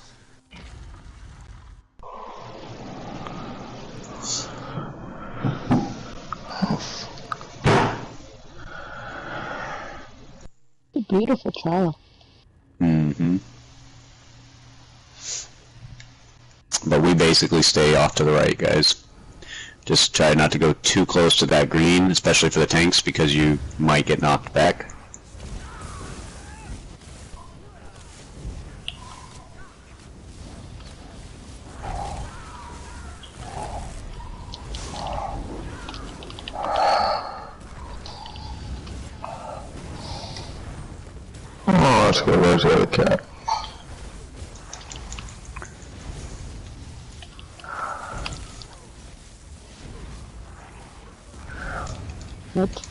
beautiful trial. Mm-hmm. But we basically stay off to the right, guys. Just try not to go too close to that green, especially for the tanks, because you might get knocked back. Oh, let's go. Where's the other cat? What?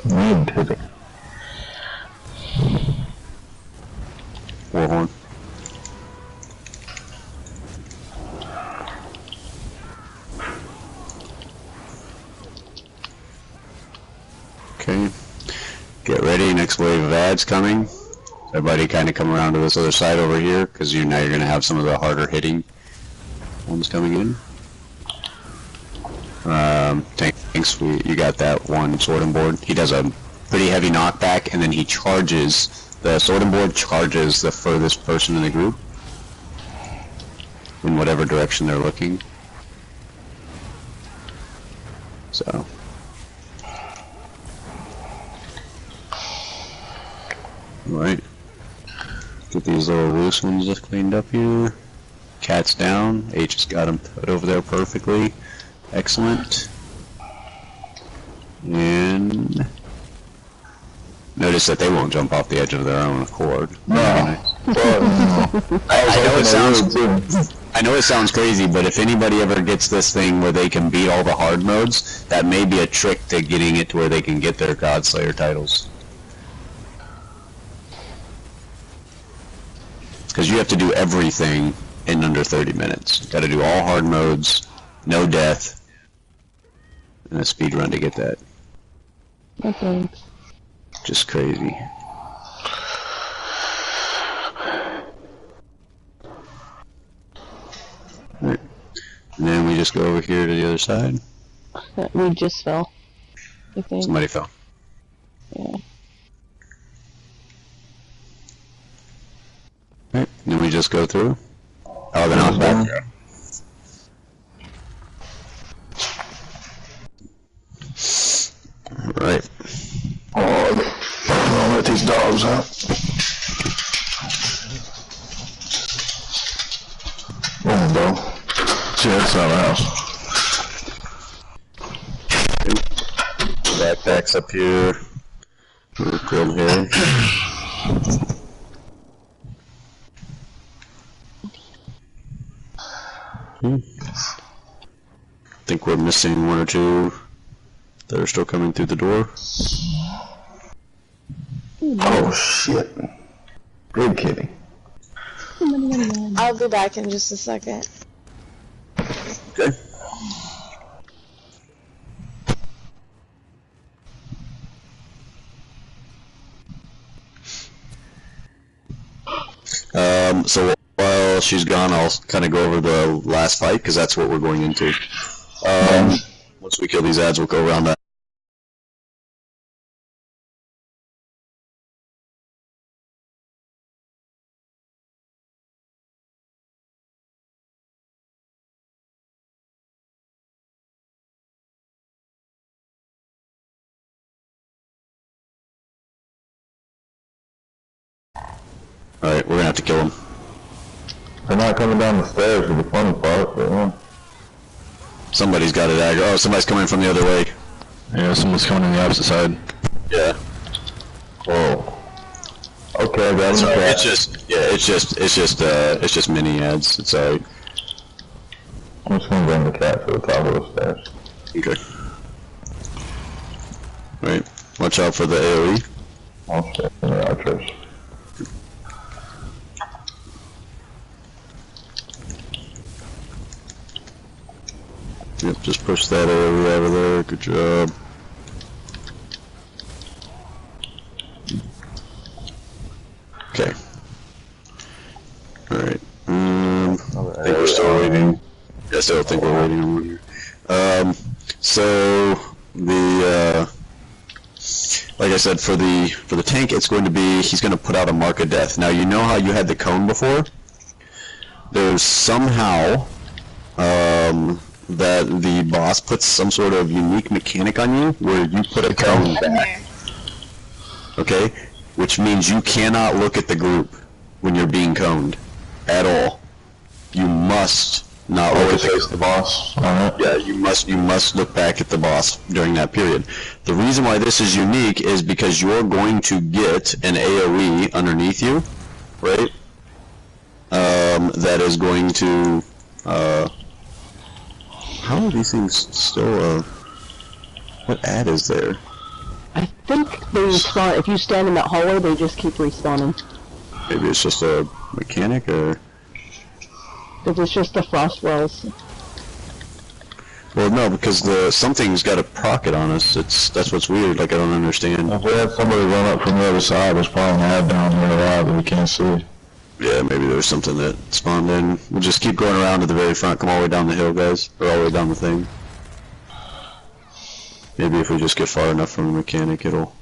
Mean titty. Warhorn. Okay. Get ready, next wave of ads coming. Everybody kind of come around to this other side over here, because now you're going to have some of the harder hitting ones coming in. Tanks, you got that one sword and board. He does a pretty heavy knockback, and then he charges, the sword and board charges the furthest person in the group in whatever direction they're looking. So. Alright. Get these little loose ones just cleaned up here. Cat's down. H has got him put over there perfectly. Excellent. And notice that they won't jump off the edge of their own accord. No. I know it sounds crazy, but if anybody ever gets this thing where they can beat all the hard modes, that may be a trick to getting it to where they can get their Godslayer titles. Because you have to do everything in under 30 minutes. Got to do all hard modes, no death, and a speed run to get that. No thanks. Just crazy. Right. And then we just go over here to the other side. We just fell, I think. Somebody fell. Yeah. Right. Then we just go through. Oh, they're not back. Right. Oh, I'll let these dogs out. Oh, bro. See, that's not a house. Backpacks up here. Good here. Think we're missing one or two that are still coming through the door. Oh, shit. Good kitty. I'll be back in just a second. Okay. So while she's gone, I'll kind of go over the last fight, because that's what we're going into. Once we kill these ads, we'll go around that. Alright, we're gonna have to kill them. They're not coming down the stairs to the funny part, but yeah. Somebody's got it aggro. Oh, somebody's coming from the other way. Yeah, someone's coming on the opposite side. Yeah. Whoa. Okay, I got him. Sorry, it's just mini ads. It's alright. I'm just gonna bring the cat to the top of the stairs. Okay. Right. Watch out for the AoE. I'll stay in the archers. Yep, just push that AoE over there. Good job. Okay. Alright. I think we're still waiting. I still think we're waiting on one here. So, the, like I said, for the tank, it's going to be, he's going to put out a mark of death. Now, you know how you had the cone before? There's somehow that the boss puts some sort of unique mechanic on you where you put a cone back. Okay? Which means you cannot look at the group when you're being coned at all. You must not look at face the boss. Yeah, you must look back at the boss during that period. The reason why this is unique is because you're going to get an AoE underneath you, right? That is going to how are these things still what ad is there? I think they respawn. If you stand in that hallway, they just keep respawning. Maybe it's just a mechanic, or Because it's just the frost wells. well, no, because something's got a procket on us. That's what's weird. Like, I don't understand. If we had somebody run up from the other side, there's probably an ad down there that we can't see. Yeah, maybe there's something that spawned in. We'll just keep going around to the very front. Come all the way down the hill, guys, or all the way down the thing. Maybe if we just get far enough from the mechanic, it'll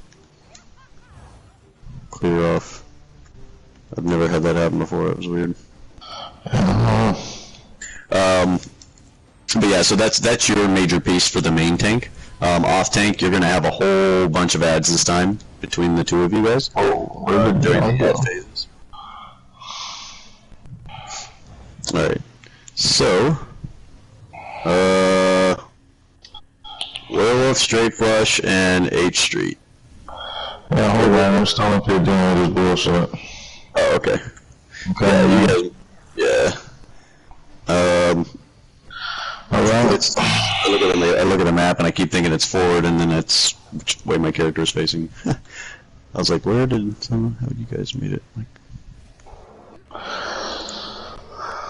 clear off. I've never had that happen before. It was weird. But yeah, so that's your major piece for the main tank. Off tank, you're gonna have a whole bunch of ads this time between the two of you guys during the ad phases. All right, so Werewolf, Straight Flush, and H Street. Yeah, hold on, I'm still up here dealing with this bullshit. Oh, okay. Okay. Yeah, you guys. Yeah. Alright. I look at the map and I keep thinking it's forward, and then it's which way my character is facing. I was like, how you guys made it? Like,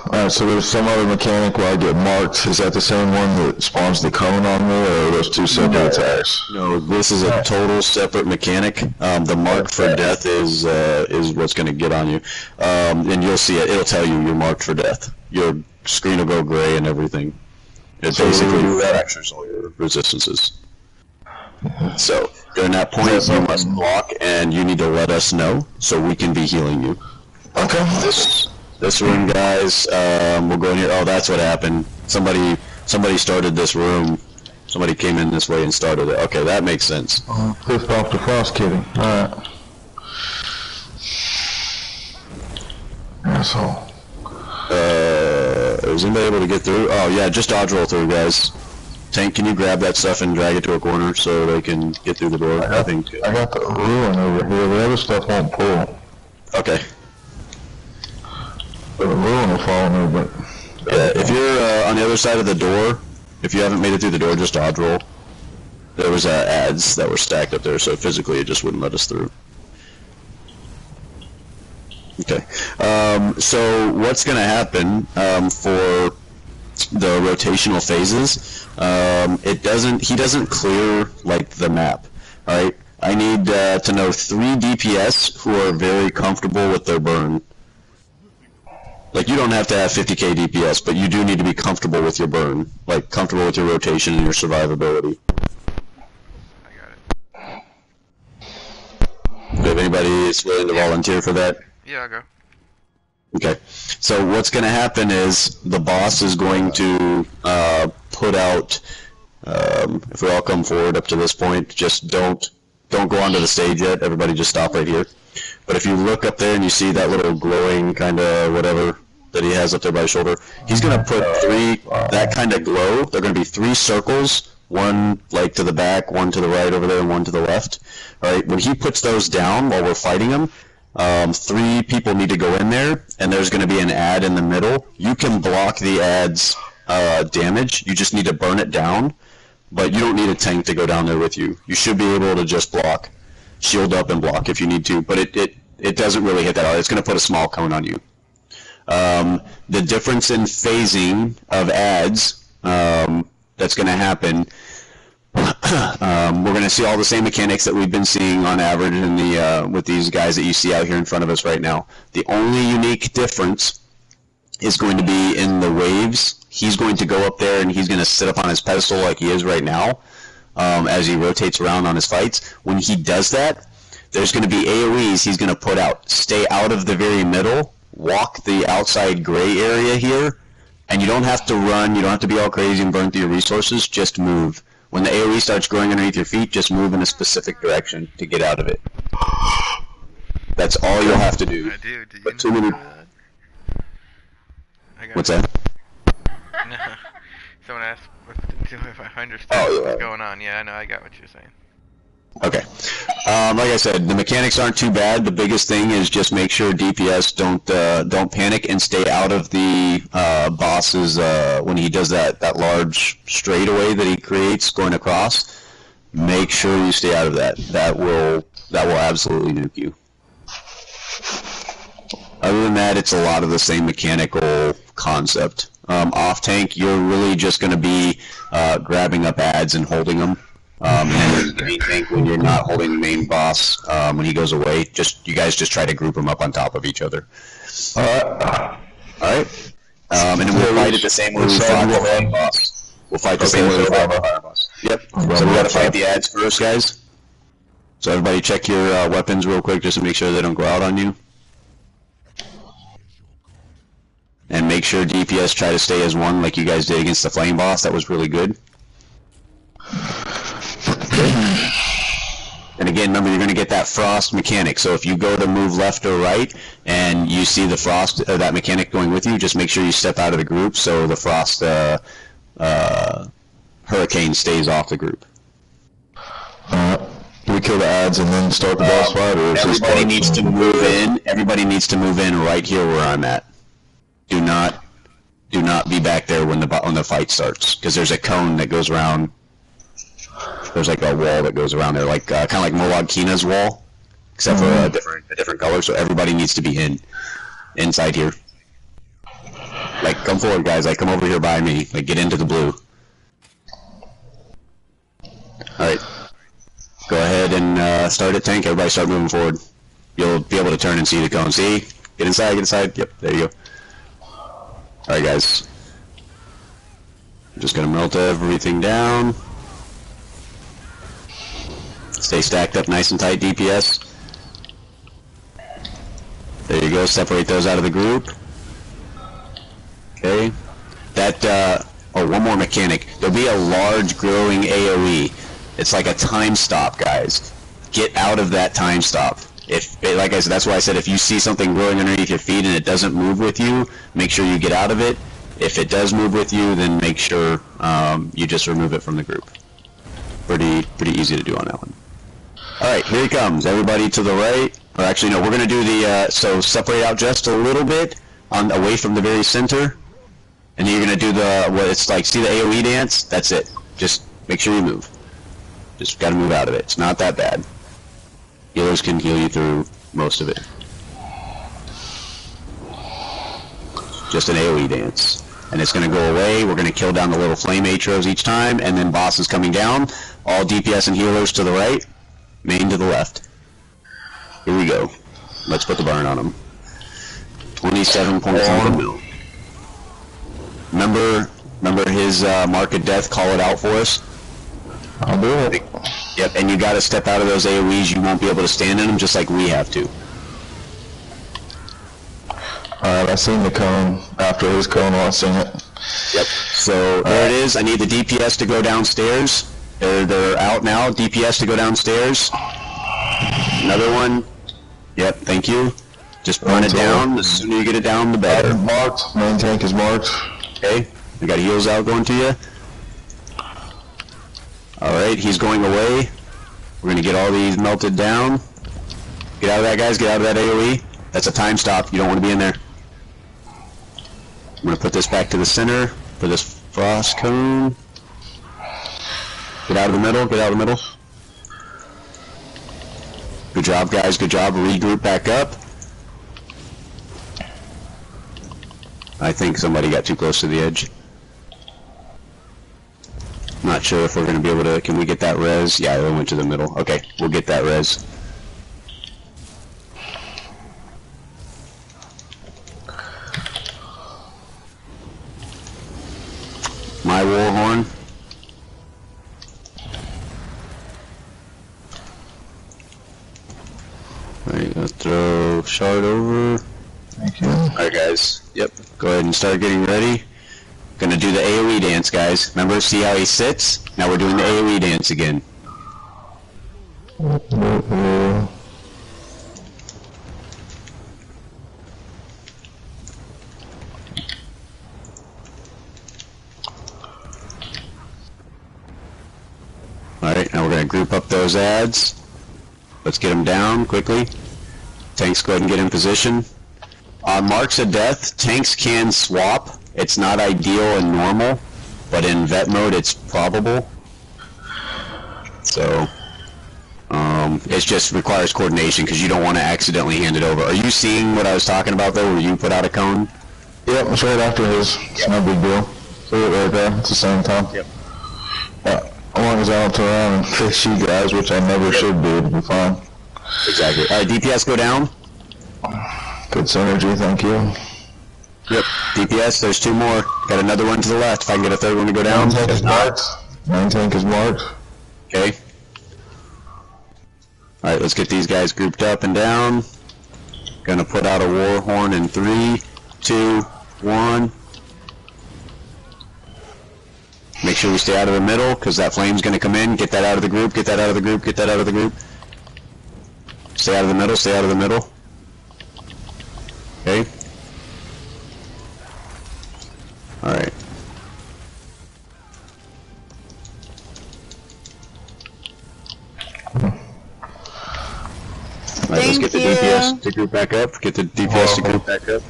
Alright, so there's some other mechanic where I get marked. Is that the same one that spawns the cone on me, or are those two separate attacks? no, this is a total separate mechanic. The mark for death is what's going to get on you, and you'll see it. It'll tell you you're marked for death. Your screen will go gray and everything. It basically fractures all your resistances. So during that point, you must block, and you need to let us know so we can be healing you. Okay. This room, guys, we'll go in here. Oh, that's what happened. Somebody started this room. Somebody came in this way and started it. Okay, that makes sense. Pissed off the frost kitty. Alright. Asshole. Is anybody able to get through? Oh, yeah, just dodge roll through, guys. Tank, can you grab that stuff and drag it to a corner so they can get through the door? I think. I got the ruin over here. The other stuff won't pull. Okay. The ruin will fall over, but... Yeah, if you're on the other side of the door, if you haven't made it through the door, just dodge roll. There was ads that were stacked up there, so physically it just wouldn't let us through. Okay. So what's going to happen for the rotational phases? He doesn't clear like the map. All right. I need to know 3 DPS who are very comfortable with their burn. Like, you don't have to have 50k DPS, but you do need to be comfortable with your burn, like comfortable with your rotation and your survivability. I got it. Do you have anybody that's willing to volunteer for that? Yeah, I'll go. Okay, so what's going to happen is the boss is going to put out, if we all come forward up to this point, just don't go onto the stage yet, everybody just stop right here. But if you look up there and you see that little glowing kind of whatever that he has up there by his shoulder, he's going to put 3, that kind of glow, they're going to be 3 circles, one like to the back, one to the right over there, and one to the left. All right, when he puts those down while we're fighting him, 3 people need to go in there, and there's going to be an ad in the middle. You can block the ad's damage. You just need to burn it down, but you don't need a tank to go down there with you. You should be able to just block, shield up and block if you need to, but it doesn't really hit that hard. It's going to put a small cone on you. The difference in phasing of ads that's going to happen, we're going to see all the same mechanics that we've been seeing on average in the with these guys that you see out here in front of us right now. The only unique difference is going to be in the waves. He's going to go up there and he's going to sit up on his pedestal like he is right now. as he rotates around on his fights. When he does that, there's going to be AoEs he's going to put out. Stay out of the very middle, walk the outside gray area here, and you don't have to run, you don't have to be all crazy and burn through your resources, just move. When the AoE starts growing underneath your feet, just move in a specific direction to get out of it. That's all you'll have to do. I do. Do you But too many... What's that? No. Someone asked if I understand what's going on. Yeah, I know. I got what you're saying. Okay. Like I said, the mechanics aren't too bad. The biggest thing is just make sure DPS don't panic and stay out of the boss's when he does that large straightaway that he creates going across. Make sure you stay out of that. That will absolutely nuke you. Other than that, it's a lot of the same mechanical concept. Off tank, you're really just going to be grabbing up ads and holding them. And then main tank, when you're not holding the main boss, when he goes away, you guys just try to group them up on top of each other. Alright. And then we'll fight it the same way we fought the main boss. We'll fight the same way we fought the fire boss. Yep. So we gotta fight the ads first, guys. So everybody check your weapons real quick just to make sure they don't go out on you. And make sure DPS try to stay as one like you guys did against the flame boss. That was really good. And again, remember, you're going to get that frost mechanic. So if you go to move left or right and you see the frost, that mechanic going with you, just make sure you step out of the group so the frost hurricane stays off the group. Do we kill the ads and then start the boss fight? Or everybody needs to move in. Everybody needs to move in right here where I'm at. Do not be back there when the fight starts, because there's a cone that goes around. There's like a wall that goes around there, like kind of like Molag Kina's wall, except for a different color. So everybody needs to be inside here. Like, come forward, guys. Like, come over here by me. Like, get into the blue. All right. Go ahead and start at tank. Everybody start moving forward. You'll be able to turn and see the cone. See? Get inside. Get inside. Yep. There you go. All right, guys. I'm just gonna melt everything down. Stay stacked up nice and tight, DPS. There you go, separate those out of the group. Okay. One more mechanic. There'll be a large growing AoE. It's like a time stop, guys. Get out of that time stop. Like I said, that's why I said if you see something growing underneath your feet and it doesn't move with you, make sure you get out of it. If it does move with you, then make sure you just remove it from the group. Pretty easy to do on that one. Alright, here he comes. Everybody to the right. Or actually, no, we're going to do the, so separate out just a little bit away from the very center. And you're going to do what it's like, see the AoE dance? That's it. Just make sure you move. Just got to move out of it. It's not that bad. Healers can heal you through most of it. Just an AoE dance. And it's going to go away. We're going to kill down the little flame atros each time, and then boss is coming down. All DPS and healers to the right, main to the left. Here we go. Let's put the burn on him. 27.7 mil. Remember his mark of death, call it out for us? I'll do it. Yep, and you got to step out of those AoEs. You won't be able to stand in them just like we have to. Alright, I seen the cone. After his cone, I seen it. Yep. So there it is. I need the DPS to go downstairs. They're out now. DPS to go downstairs. Another one. Yep, thank you. Just burn it down. The sooner you get it down, the better. Marked. Main tank is marked. Okay. We got heals out going to you. Alright, he's going away. We're going to get all these melted down. Get out of that, guys. Get out of that AoE. That's a time stop. You don't want to be in there. I'm going to put this back to the center for this frost cone. Get out of the middle. Get out of the middle. Good job, guys. Good job. Regroup back up. I think somebody got too close to the edge. Not sure if we're going to be able to... Can we get that res? Yeah, it went to the middle. Okay, we'll get that res. My war horn. Alright, gonna throw shard over. Thank you. Alright guys, yep, go ahead and start getting ready. Gonna do the AoE dance, guys. Remember, see how he sits? Now we're doing the AoE dance again. Alright, now we're gonna group up those ads. Let's get them down quickly. Tanks, go ahead and get in position. On marks of death, tanks can swap. It's not ideal and normal, but in vet mode it's probable. So, it just requires coordination because you don't want to accidentally hand it over. Are you seeing what I was talking about though, where you put out a cone? Yep, it's right after his. It's no big deal. Put it right there. It's the same time. Yep. Yeah. As long as I don't turn around and face you guys, which I never should do, it'll be fine. Exactly. Alright, DPS go down. Good synergy, thank you. Yep. DPS, there's 2 more. Got another one to the left. If I can get a 3rd one to go down. Main tank is marked. Main tank is marked. Okay. Alright, let's get these guys grouped up and down. Gonna put out a war horn in 3, 2, 1. Make sure we stay out of the middle, because that flame's gonna come in. Get that out of the group, get that out of the group, get that out of the group. Stay out of the middle, stay out of the middle. Okay. Alright. Alright, let's get the DPS to group back up. Get the DPS to group back up.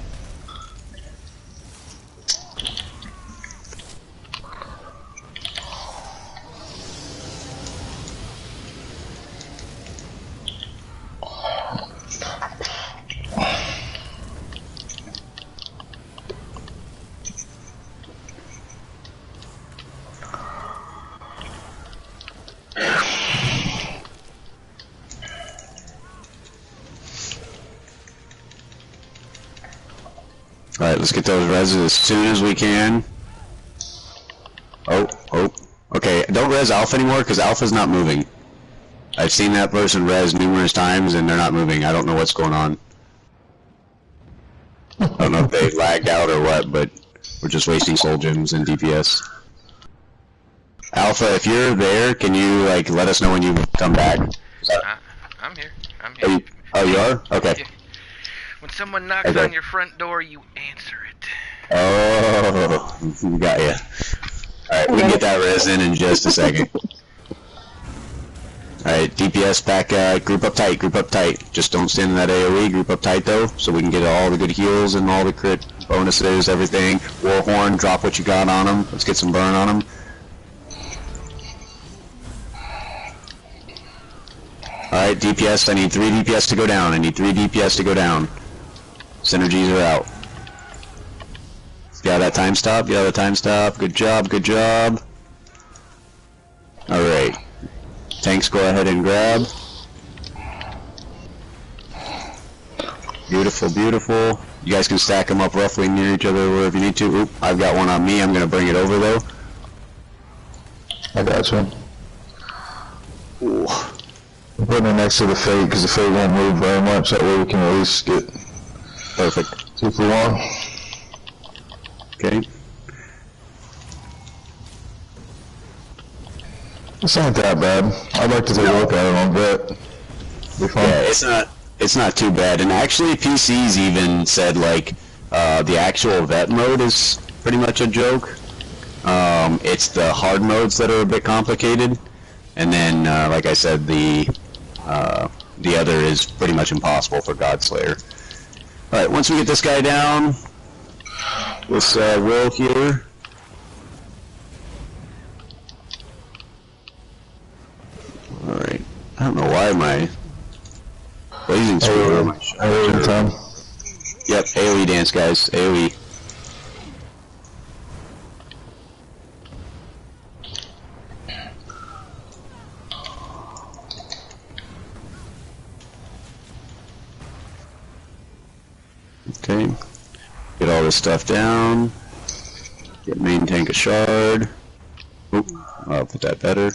Alright, let's get those reses as soon as we can. Oh. Okay, don't res Alpha anymore, because Alpha's not moving. I've seen that person res numerous times, and they're not moving. I don't know what's going on. I don't know if they lagged out or what, but we're just wasting soul gems and DPS. Alpha, if you're there, can you, like, let us know when you come back? I'm here. I'm here. You are? Okay. Yeah. When someone knocks on your front door, you answer it. Oh, got ya. Alright, we can get that res in just a second. Alright, DPS back, group up tight, group up tight. Just don't stand in that AoE, group up tight though, so we can get all the good heals and all the crit bonuses, everything. Warhorn, drop what you got on them. Let's get some burn on them. Alright, DPS, I need 3 DPS to go down. I need 3 DPS to go down. Synergies are out. Get out of that time stop, get out of the time stop. Good job, good job. Alright. Tanks, go ahead and grab. Beautiful, beautiful. You guys can stack them up roughly near each other wherever you need to. Oop, I've got one on me. I'm going to bring it over though. I got you. Ooh. I'm putting it next to the Fate, because the Fate won't move very much. That way we can at least get Perfect. 2 for 1. Okay. This ain't that bad. I'd like to take a look at it on vet. Be fun. Yeah, it's not too bad. And actually PCs even said like the actual vet mode is pretty much a joke. It's the hard modes that are a bit complicated. And then like I said, the other is pretty much impossible for Godslayer. Alright, once we get this guy down, this Will here. Alright, I don't know why my blazing screen on my AoE time. Yep, AoE dance, guys. AoE. Okay. Get all this stuff down. Get main tank a shard. Oop, I'll put that better.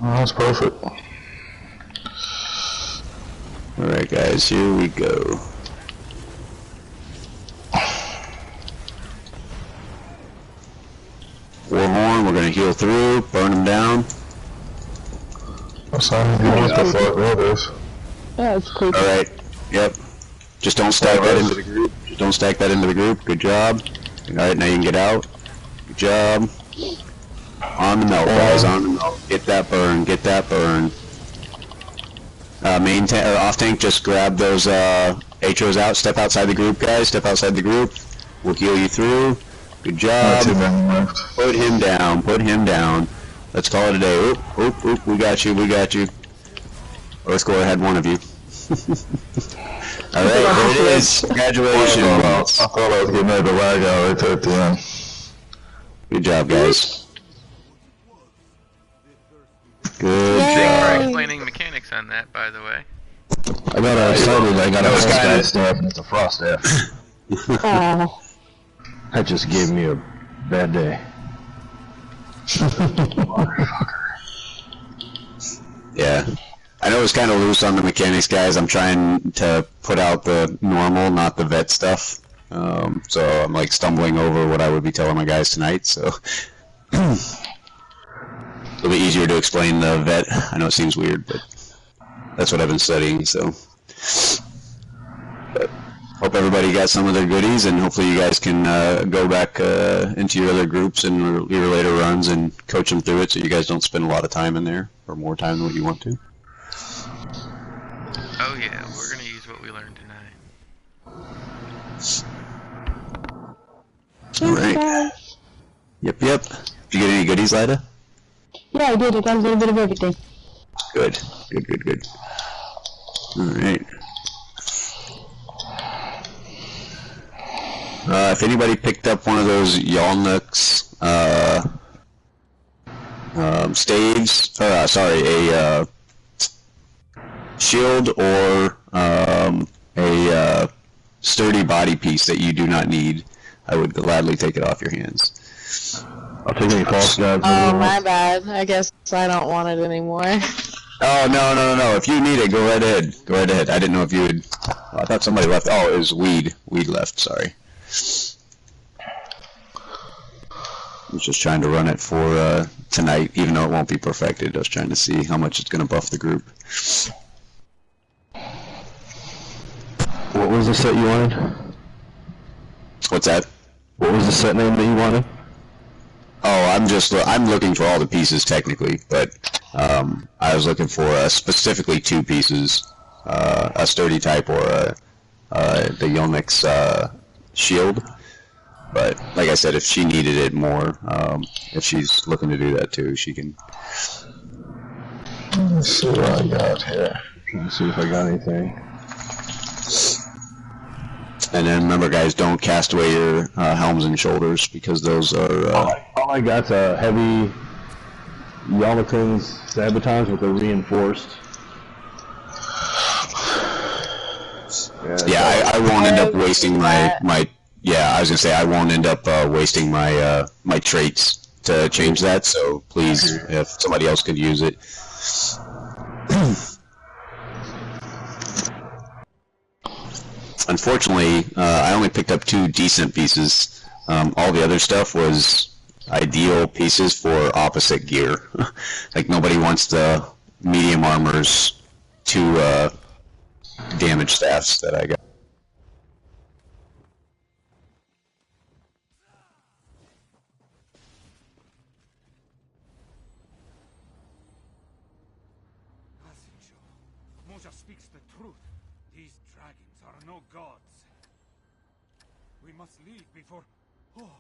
Oh, that's perfect. Alright guys, here we go. Warhorn, we're gonna heal through, burn them down. What the fuck that is? Yeah, it's creepy. Alright, yep. Just don't stack that into the group. Just don't stack that into the group. Good job. Alright, now you can get out. Good job. On the melt, guys, on the melt. Get that burn, get that burn. Main tank, or off tank, just grab those HOs out. Step outside the group, guys. Step outside the group. We'll heal you through. Good job. Put him down, put him down. Let's call it a day. Oop, oop, oop, we got you, we got you. Let's go ahead, one of you. Alright, there it is. Congratulations. I thought I was getting ready to lag out right there at the end. Good job, guys. Good Thanks for job. explaining mechanics on that, by the way. I got excited. I got a sky staff and it's a frost staff. Oh. That just gave me a bad day. Yeah. I know it's kind of loose on the mechanics, guys. I'm trying to put out the normal, not the vet stuff. So I'm like stumbling over what I would be telling my guys tonight, so it'll be easier to explain the vet. I know it seems weird, but that's what I've been studying, so. But hope everybody got some of their goodies, and hopefully you guys can go back into your other groups and your later runs and coach them through it so you guys don't spend a lot of time in there, or more time than what you want to. Oh yeah, we're gonna use what we learned tonight. Alright. Yep, yep. Did you get any goodies, Lida? Yeah, I did. I got a little bit of everything. Good. Good, good, good. Alright. If anybody picked up one of those Yalnux, staves, or, sorry, a, shield or, a, sturdy body piece that you do not need, I would gladly take it off your hands. I'll take any false gods. Oh, my bad. I guess I don't want it anymore. Oh, no. If you need it, go right ahead. Go right ahead. I didn't know if you would... Oh, I thought somebody left. Oh, it was Weed. Weed left, sorry. I was just trying to run it for tonight, even though it won't be perfected. I was trying to see how much it's going to buff the group. What was the set you wanted? What's that? What was the set name that you wanted? Oh, I'm looking for all the pieces technically, but I was looking for specifically two pieces, a sturdy type or the Yonix shield. But like I said, if she needed it more, if she's looking to do that too, she can. Let's see what I got here. Let's see if I got anything. And then remember, guys, don't cast away your helms and shoulders because those are. All I got's a heavy Yamakun's Sabatons with a reinforced. Yeah, I won't end up wasting my. Yeah, I was gonna say I won't end up wasting my my traits to change that. So please, if somebody else could use it. Unfortunately, I only picked up 2 decent pieces. All the other stuff was ideal pieces for opposite gear. Like nobody wants the medium armors 2 damage staffs that I got. Moja speaks the truth. These dragons are no gods. We must leave before... Oh,